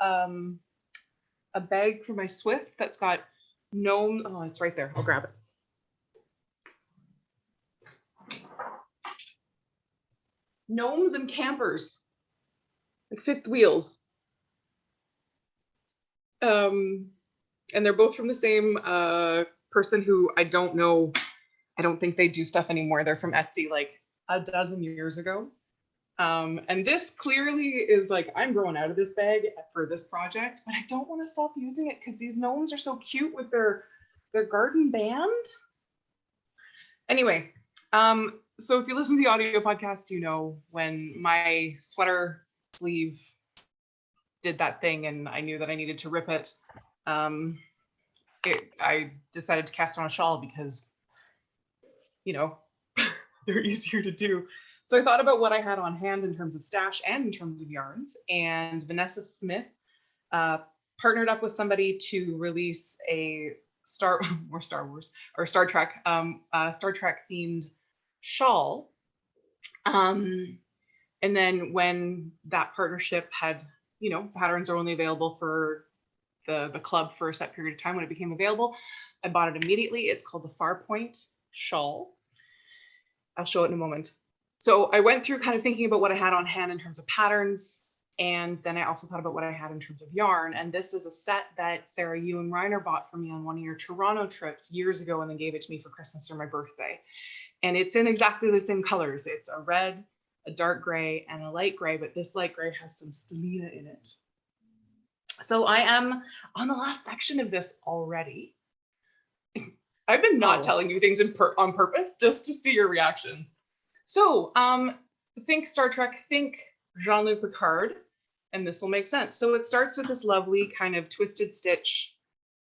a bag for my Swift that's got gnome. Oh, it's right there. I'll grab it. Gnomes and campers, like fifth wheels. And they're both from the same person who I don't know. I don't think they do stuff anymore. They're from Etsy like a dozen years ago. And this clearly is like, I'm growing out of this bag for this project, but I don't want to stop using it because these gnomes are so cute with their garden band. Anyway, so if you listen to the audio podcast, you know when my sweater sleeve did that thing and I knew that I needed to rip it, I decided to cast on a shawl because, you know, they're easier to do. So I thought about what I had on hand in terms of stash and in terms of yarns, and Vanessa Smith partnered up with somebody to release a Star Trek themed shawl. And then when that partnership had, you know, patterns are only available for the club for a set period of time. When it became available, I bought it immediately. It's called the Farpoint shawl. I'll show it in a moment. So I went through kind of thinking about what I had on hand in terms of patterns. And then I also thought about what I had in terms of yarn. And this is a set that Sarah, you and Reiner bought for me on one of your Toronto trips years ago and then gave it to me for Christmas or my birthday. And it's in exactly the same colors. It's a red, a dark gray, and a light gray, but this light gray has some stellina in it. So I am on the last section of this already. I've been not telling you things on purpose just to see your reactions. So think Star Trek, think Jean-Luc Picard, and this will make sense. So it starts with this lovely kind of twisted stitch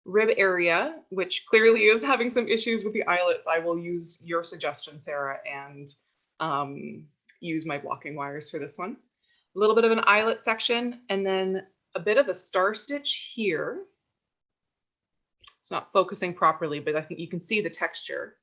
rib area, which clearly is having some issues with the eyelets. I will use your suggestion, Sarah, and use my blocking wires for this one. A little bit of an eyelet section, and then a bit of a star stitch here. It's not focusing properly, but I think you can see the texture.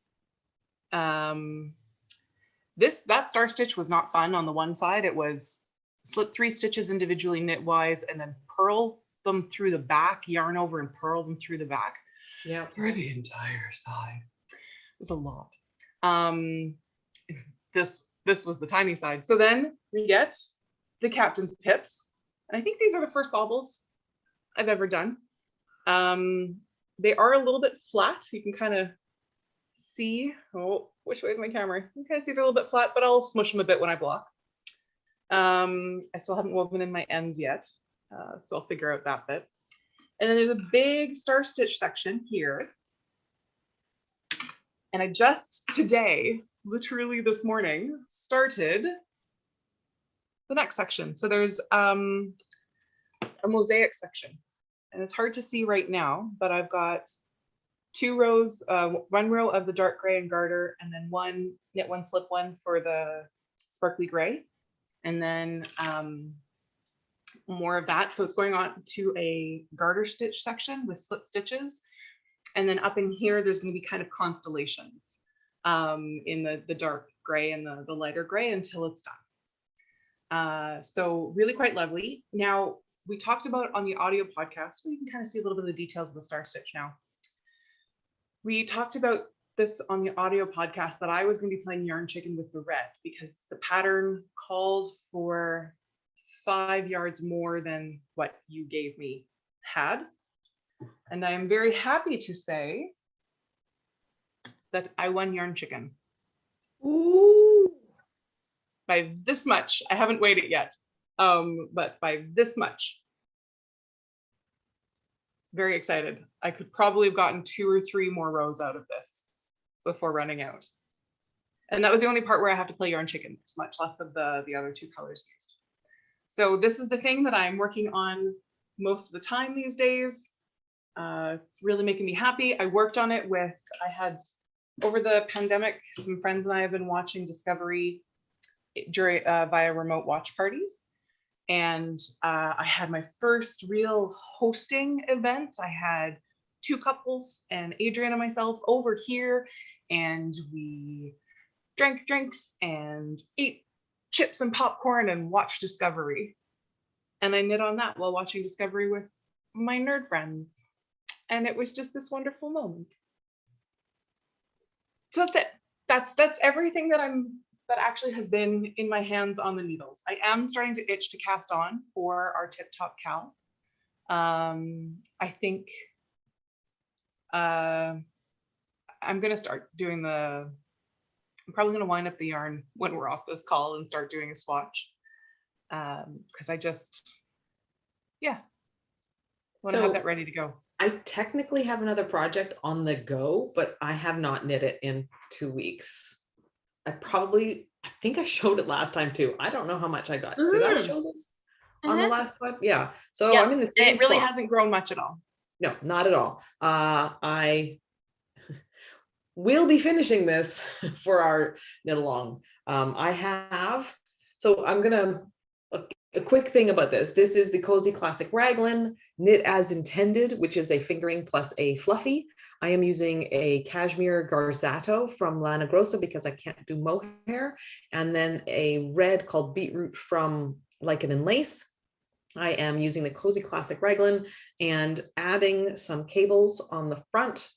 That star stitch was not fun on the one side. It was slip 3 stitches individually knitwise and then purl them through the back, yarn over and purl them through the back. Yeah. For the entire side. It's a lot. This was the tiny side. So then we get the captain's pips. And I think these are the first baubles I've ever done. They are a little bit flat. You can kind of see, oh, which way is my camera? You can kind of see they're a little bit flat, but I'll smush them a bit when I block. I still haven't woven in my ends yet, so I'll figure out that bit. And then there's a big star stitch section here. And I just today, literally this morning, started the next section. So there's a mosaic section. And it's hard to see right now, but I've got 2 rows, 1 row of the dark gray and garter, and then 1 knit 1 slip 1 for the sparkly gray. And then more of that. So it's going on to a garter stitch section with slip stitches. And then up in here, there's going to be kind of constellations in the dark gray and the lighter gray until it's done. So really quite lovely. Now, we talked about on the audio podcast, we can kind of see a little bit of the details of the star stitch now. We talked about this on the audio podcast that I was going to be playing Yarn Chicken with the red because the pattern called for 5 yards more than what you gave me had. And I am very happy to say that I won Yarn Chicken. Ooh. By this much. I haven't weighed it yet, but by this much. Very excited. I could probably have gotten 2 or 3 more rows out of this before running out. And that was the only part where I have to play Yarn Chicken. There's much less of the other 2 colors used. So this is the thing that I'm working on most of the time these days. It's really making me happy. I worked on it with, I had over the pandemic, some friends and I have been watching Discovery during via remote watch parties. And I had my first real hosting event. I had 2 couples and Adrian and myself over here, and we drank drinks and ate chips and popcorn and watched Discovery. And I knit on that while watching Discovery with my nerd friends. And it was just this wonderful moment. So that's it. That's everything that actually has been in my hands on the needles. I am starting to itch to cast on for our Tip Top Cowl. I think I'm gonna start doing I'm probably gonna wind up the yarn when we're off this call and start doing a swatch. Because I just, want to have that ready to go. I technically have another project on the go, but I have not knit it in 2 weeks. I think I showed it last time too. I don't know how much I got. Did I show this on the last one? Yeah. So I'm in the same it really spot. hasn't grown much at all. No, not at all. I will be finishing this for our knit along. So I'm gonna, a quick thing about this. This is the Cozy Classic Raglan, knit as intended, which is a fingering plus a fluffy. I am using a cashmere Garzato from Lana Grossa because I can't do mohair, and then a red called Beetroot from Lichen and Lace. I am using the Cozy Classic Raglan and adding some cables on the front,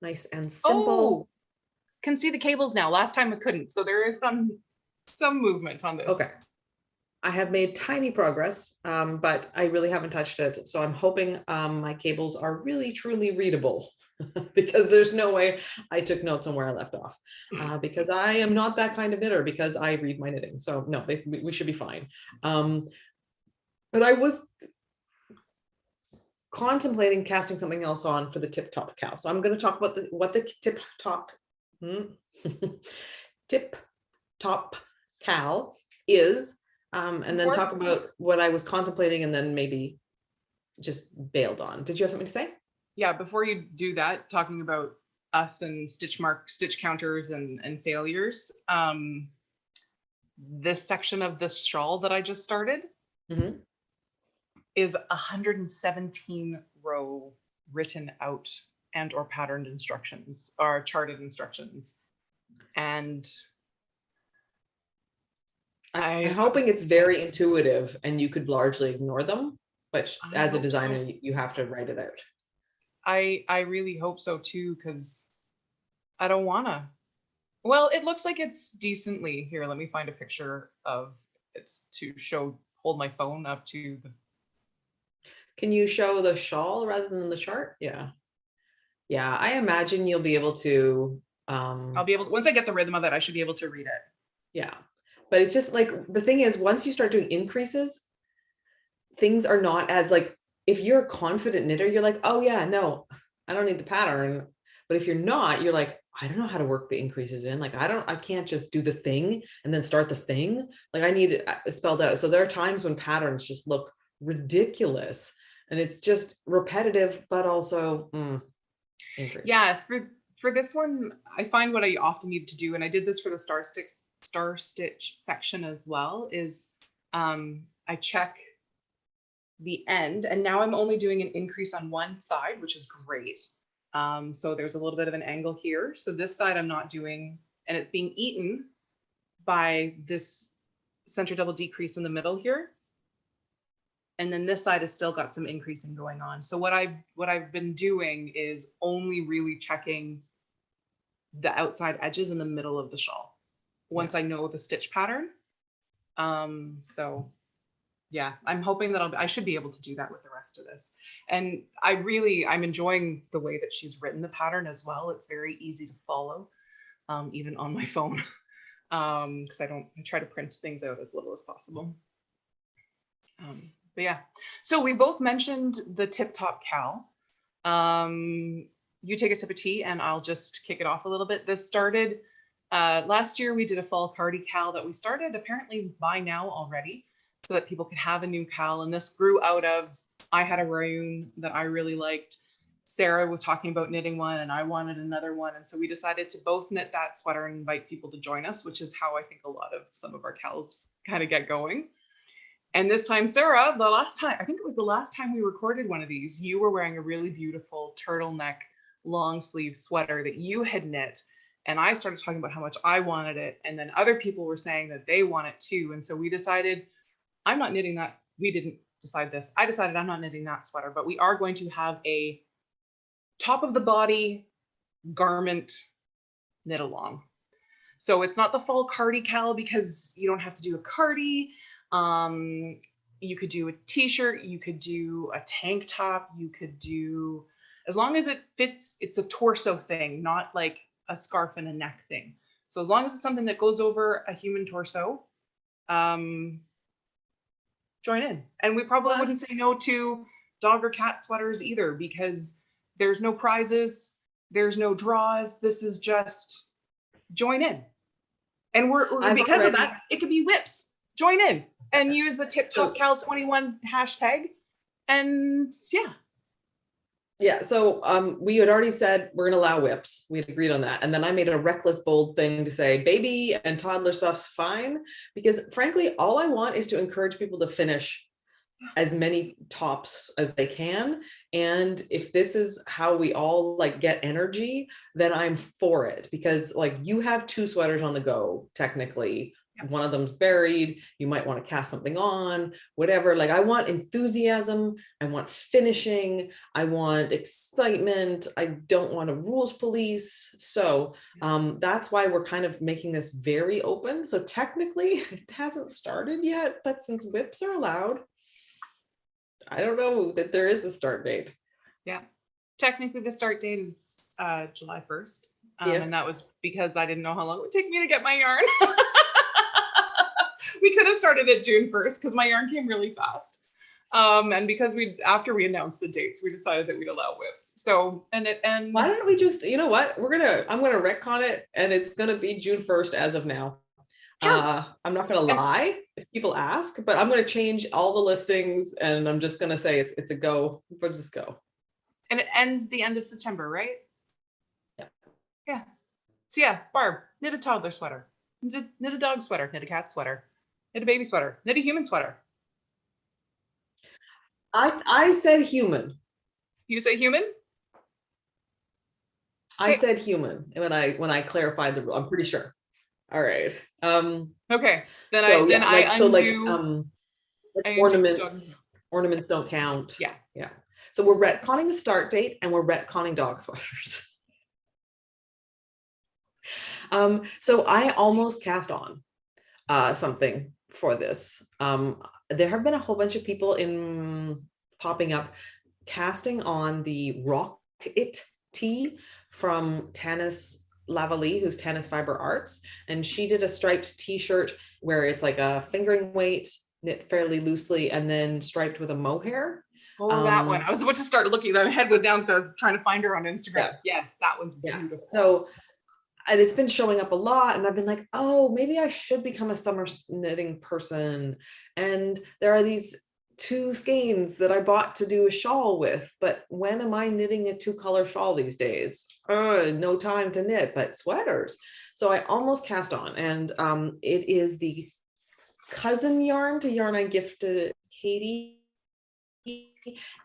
nice and simple. Oh, can see the cables now. Last time I couldn't, so there is some movement on this. Okay. I have made tiny progress, but I really haven't touched it. So I'm hoping my cables are really, truly readable because there's no way I took notes on where I left off because I am not that kind of knitter because I read my knitting. So no, we should be fine. But I was contemplating casting something else on for the Tip Top Cowl. So I'm going to talk about what the Tip Top Tip Top Cowl is. And then talk about what I was contemplating and then maybe just bailed on. Did you have something to say? Yeah, before you do that, talking about us and stitch counters and failures. This section of this shawl that I just started is 117 row written out and or patterned instructions or charted instructions. And I'm hoping it's very intuitive and you could largely ignore them, but I as a hope so. designer, you have to write it out. I really hope so too, because I don't wanna. Well, it looks like it's decently here. Let me find a picture of it's to show, hold my phone up to the. Can you show the shawl rather than the chart? Yeah. Yeah, I imagine you'll be able to. I'll be able to, once I get the rhythm of it, I should be able to read it. Yeah. But it's just like, the thing is, once you start doing increases, things are not as like, if you're a confident knitter, you're like, oh yeah, no, I don't need the pattern. But if you're not, you're like, I don't know how to work the increases in. Like, I can't just do the thing and then start the thing. Like, I need it spelled out. So there are times when patterns just look ridiculous and it's just repetitive, but also increase. Yeah, for this one, I find what I often need to do, and I did this for the star stitch section as well, is I check the end, and now I'm only doing an increase on one side, which is great. So there's a little bit of an angle here. So this side I'm not doing, and it's being eaten by this center double decrease in the middle here. And then this side has still got some increasing going on. So what I've been doing is only really checking the outside edges in the middle of the shawl once I know the stitch pattern. So yeah, I'm hoping that I should be able to do that with the rest of this. And I'm enjoying the way that she's written the pattern as well. It's very easy to follow, even on my phone, because I try to print things out as little as possible. But yeah, so we both mentioned the Tip Top Cowl. You take a sip of tea and I'll just kick it off a little bit. This started last year. We did a fall party cowl that we started apparently by now already, so that people could have a new cowl. And this grew out of, I had a maroon that I really liked. Sarah was talking about knitting one and I wanted another one. And so we decided to both knit that sweater and invite people to join us, which is how I think a lot of some of our cowls kind of get going. And this time, Sarah, I think it was the last time we recorded one of these, you were wearing a really beautiful turtleneck long sleeve sweater that you had knit. And I started talking about how much I wanted it. And then other people were saying that they want it too. And so we decided, I'm not knitting that. We didn't decide this. I decided I'm not knitting that sweater, but we are going to have a top of the body garment knit along. So it's not the fall cardi cowl because you don't have to do a cardi. You could do a t-shirt, you could do a tank top, you could do, as long as it fits, it's a torso thing, not like a scarf and a neck thing. So as long as it's something that goes over a human torso, join in. And we probably wouldn't say no to dog or cat sweaters either, because there's no prizes, there's no draws. This is just join in. And we're because of that, it could be whips. Join in and use the Tip Top Cowl 21 hashtag. And yeah. Yeah, so we had already said we're gonna allow whips. We had agreed on that. And then I made a reckless, bold thing to say baby and toddler stuff's fine, because frankly, all I want is to encourage people to finish as many tops as they can. And if this is how we all like get energy, then I'm for it, because like you have two sweaters on the go, technically. One of them's buried, you might want to cast something on, whatever. Like I want enthusiasm, I want finishing, I want excitement, I don't want a rules police. So that's why we're kind of making this very open. So technically it hasn't started yet, but since whips are allowed, I don't know that there is a start date. Yeah, technically the start date is July 1st. And that was because I didn't know how long it would take me to get my yarn. We could have started at June 1st because my yarn came really fast. And because after we announced the dates, we decided that we'd allow whips. So, and why don't we just, you know what, I'm gonna retcon it and it's gonna be June 1st as of now. Sure. I'm not gonna lie if people ask, but I'm gonna change all the listings and I'm just gonna say it's a go. We'll just go. And it ends the end of September, right? Yeah. Yeah. So yeah, Barb, knit a toddler sweater, knit a dog sweater, knit a cat sweater, knit a baby sweater, knit a human sweater. I said human. You say human? I said human when I clarified the rule. I'm pretty sure. All right. Okay. Then so, I undo. Like ornaments. Ornaments don't count. Yeah. Yeah. So we're retconning the start date and we're retconning dog sweaters. So I almost cast on something for this. There have been a whole bunch of people popping up casting on the Rock It tee from Tanis Lavalley, who's Tanis Fiber Arts, and she did a striped t-shirt where it's like a fingering weight knit fairly loosely and then striped with a mohair. Oh, that one. I was about to start looking. My head was down, so I was trying to find her on Instagram. Yeah. Yes, that one's beautiful. So, and it's been showing up a lot, and I've been like, oh, maybe I should become a summer knitting person. And there are these 2 skeins that I bought to do a shawl with, but when am I knitting a 2-color shawl these days? No time to knit, but sweaters. So I almost cast on, and it is the cousin yarn to yarn I gifted Katie,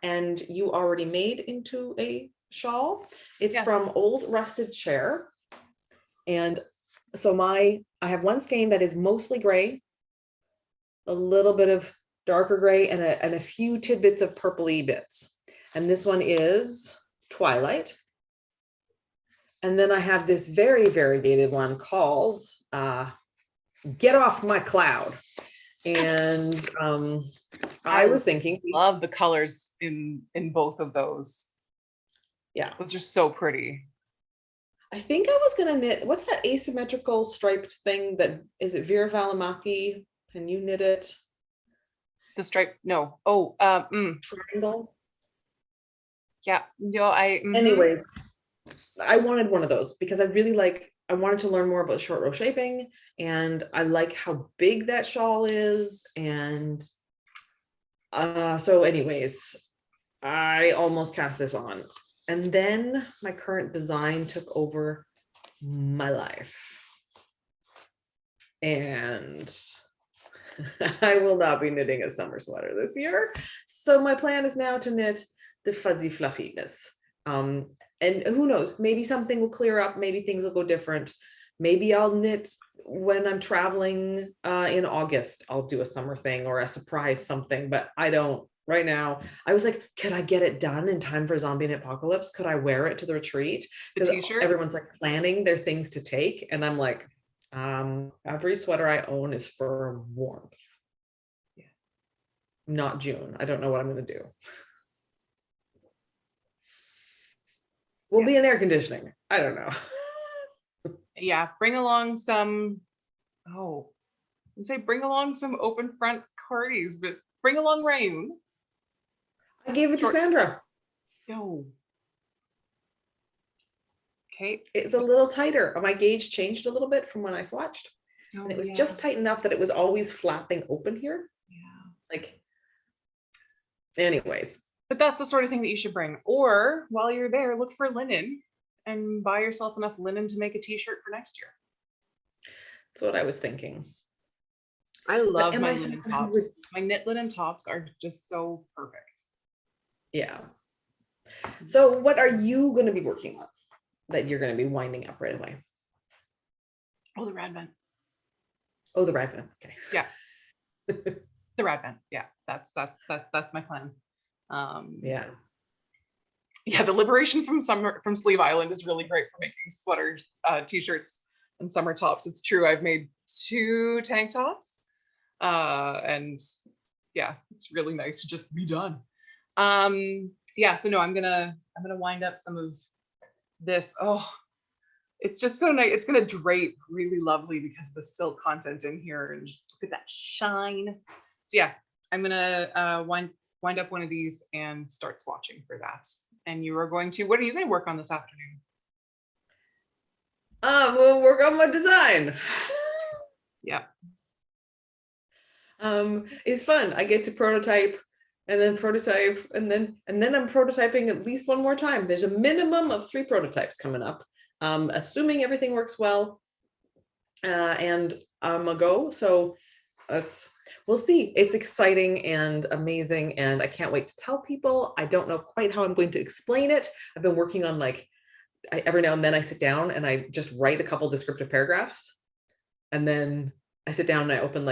and you already made into a shawl. It's from Old Rusted Chair. And so I have one skein that is mostly gray, a little bit of darker gray, and a few tidbits of purpley bits. And this one is Twilight. And then I have this very variegated one called Get Off My Cloud. And I was thinking, love the colors in both of those. Yeah, those are so pretty. I think I was gonna knit, what's that asymmetrical striped thing that, is it Vera Valimaki? Can you knit it? The stripe, no. Oh, triangle. Yeah, no, anyways, I wanted one of those because I really I wanted to learn more about short row shaping, and I like how big that shawl is. And so anyways, I almost cast this on. And then my current design took over my life. And I will not be knitting a summer sweater this year. So my plan is now to knit the fuzzy fluffiness. And who knows, maybe something will clear up, maybe things will go different. Maybe I'll knit when I'm traveling in August. I'll do a summer thing or a surprise something, but I don't. Right now, I was like, could I get it done in time for Zombie Knit Apocalypse? Could I wear it to the retreat? Because everyone's like planning their things to take. And I'm like, every sweater I own is for warmth. Yeah. Not June. I don't know what I'm going to do. We'll be in air conditioning. I don't know. Yeah, bring along some, bring along some open front cardis, but bring along rain. I gave it to Sandra. No. Okay. It's a little tighter. My gauge changed a little bit from when I swatched. And it was just tight enough that it was always flapping open here. Yeah. Anyways. But that's the sort of thing that you should bring. Or while you're there, look for linen and buy yourself enough linen to make a t-shirt for next year. That's what I was thinking. I love my linen tops. My knit linen tops are just so perfect. Yeah. So what are you going to be working on that you're going to be winding up right away? Oh, the Radvent. Oh, the Radvent. Okay. Yeah. The Radvent. Yeah. That's my plan. Yeah. Yeah. The liberation from Sleeve Island is really great for making sweater t-shirts and summer tops. It's true. I've made 2 tank tops. And yeah, it's really nice to just be done. Yeah, so no, I'm gonna wind up some of this. Oh, it's just so nice. It's gonna drape really lovely because of the silk content in here, and just look at that shine. So yeah, I'm gonna wind up one of these and start swatching for that. And you are going to, what are you going to work on this afternoon? We'll work on my design. Yeah. It's fun. I get to prototype and then prototype and then I'm prototyping at least one more time. There's a minimum of 3 prototypes coming up, assuming everything works well, and I'm a go. So we'll see. It's exciting and amazing, and I can't wait to tell people. I don't know quite how I'm going to explain it. I've been working on every now and then I sit down and I just write a couple descriptive paragraphs, and then I sit down and I open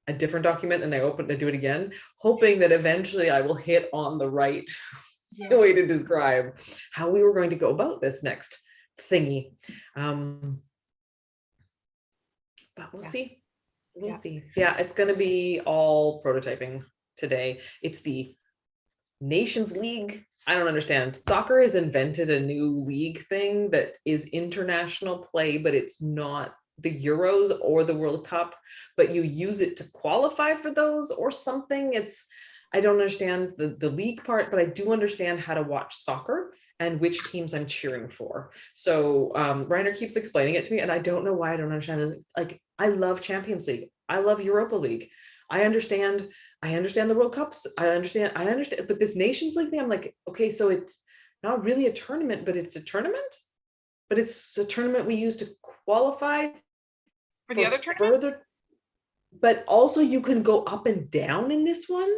a different document and I open it to do it again, hoping that eventually I will hit on the right way to describe how we were going to go about this next thingy. But we'll see. We'll see. Yeah, it's going to be all prototyping today. It's the Nations League. I don't understand. Soccer has invented a new league thing that is international play, but it's not the Euros or the World Cup, but you use it to qualify for those or something. I don't understand the league part, but I do understand how to watch soccer and which teams I'm cheering for. So Reiner keeps explaining it to me, and I don't know why I don't understand it. Like, I love Champions League. I love Europa League. I understand the World Cups. I understand, but this Nations League thing, I'm like, okay, so it's not really a tournament, but it's a tournament. But it's a tournament we use to qualify for the other tournament. Further, but also you can go up and down in this one,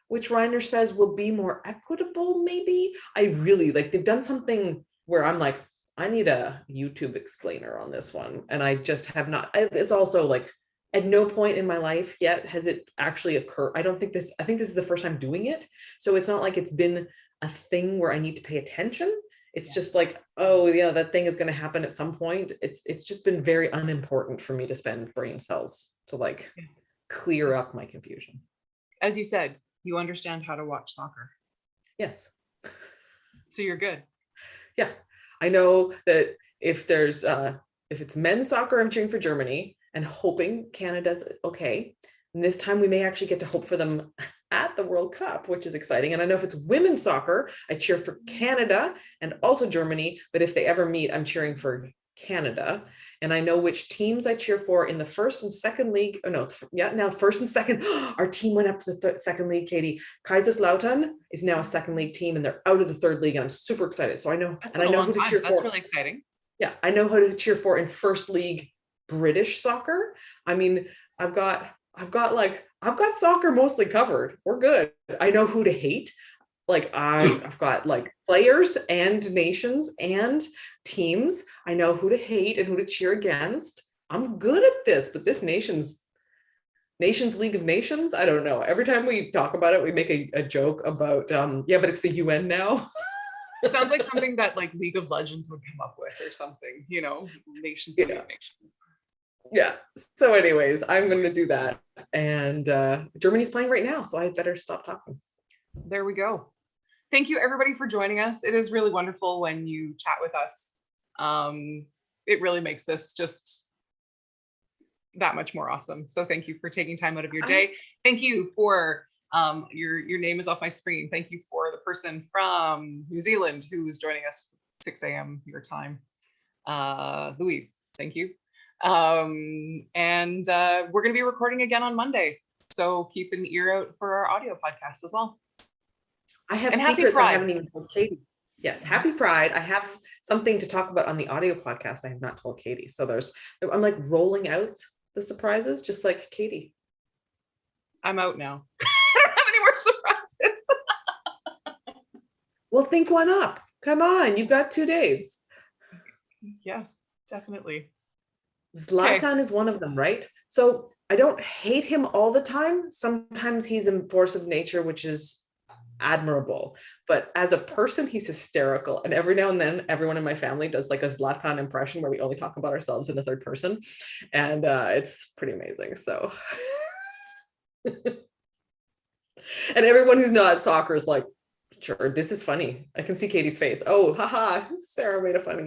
which Reiner says will be more equitable, maybe. I really like, they've done something where I'm like, I need a YouTube explainer on this one. And I just have not. It's also like, at no point in my life yet has it actually occurred. I think this is the first time doing it. So it's not like it's been a thing where I need to pay attention. It's just like, oh yeah, that thing is going to happen at some point. It's just been very unimportant for me to spend brain cells to like clear up my confusion. As you said, you understand how to watch soccer. Yes. So you're good. Yeah. I know that if it's men's soccer, I'm cheering for Germany and hoping Canada's okay. And this time we may actually get to hope for them at the World Cup, which is exciting. And I know if it's women's soccer, I cheer for Canada and also Germany, but if they ever meet, I'm cheering for Canada. And I know which teams I cheer for in the first and second league. Oh no, yeah, now first and second, our team went up to the second league, Katie. Kaiserslautern is now a second league team and they're out of the third league and I'm super excited. So I know, and I know who to cheer for. That's really exciting. Yeah, I know who to cheer for in first league British soccer. I mean, I've got soccer mostly covered. We're good. I know who to hate. Like I've got like players and nations and teams. I know who to hate and who to cheer against. I'm good at this, but this Nations League of Nations, I don't know. Every time we talk about it, we make a joke about yeah, but it's the UN now. It sounds like something that like League of Legends would come up with or something, Nations League of Nations. Yeah. So anyways, I'm going to do that. And Germany's playing right now, so I better stop talking. There we go. Thank you everybody for joining us. It is really wonderful when you chat with us. It really makes this just that much more awesome. So thank you for taking time out of your day. Thank you for your name is off my screen. Thank you for the person from New Zealand who's joining us 6 a.m. your time. Louise, thank you. And we're going to be recording again on Monday. So keep an ear out for our audio podcast as well. I have secrets I haven't even told Katie. Yes, happy Pride. I have something to talk about on the audio podcast I have not told Katie. So I'm like rolling out the surprises just like Katie. I'm out now. I don't have any more surprises. Well, think one up. Come on, you've got 2 days. Yes, definitely. Zlatan is one of them, right? So I don't hate him all the time. Sometimes he's a force of nature, which is admirable. But as a person, he's hysterical. And every now and then, everyone in my family does like a Zlatan impression where we only talk about ourselves in the third person. And it's pretty amazing. So, and everyone who's not soccer is like, sure, this is funny. I can see Katie's face. Oh, haha, Sarah made it funny.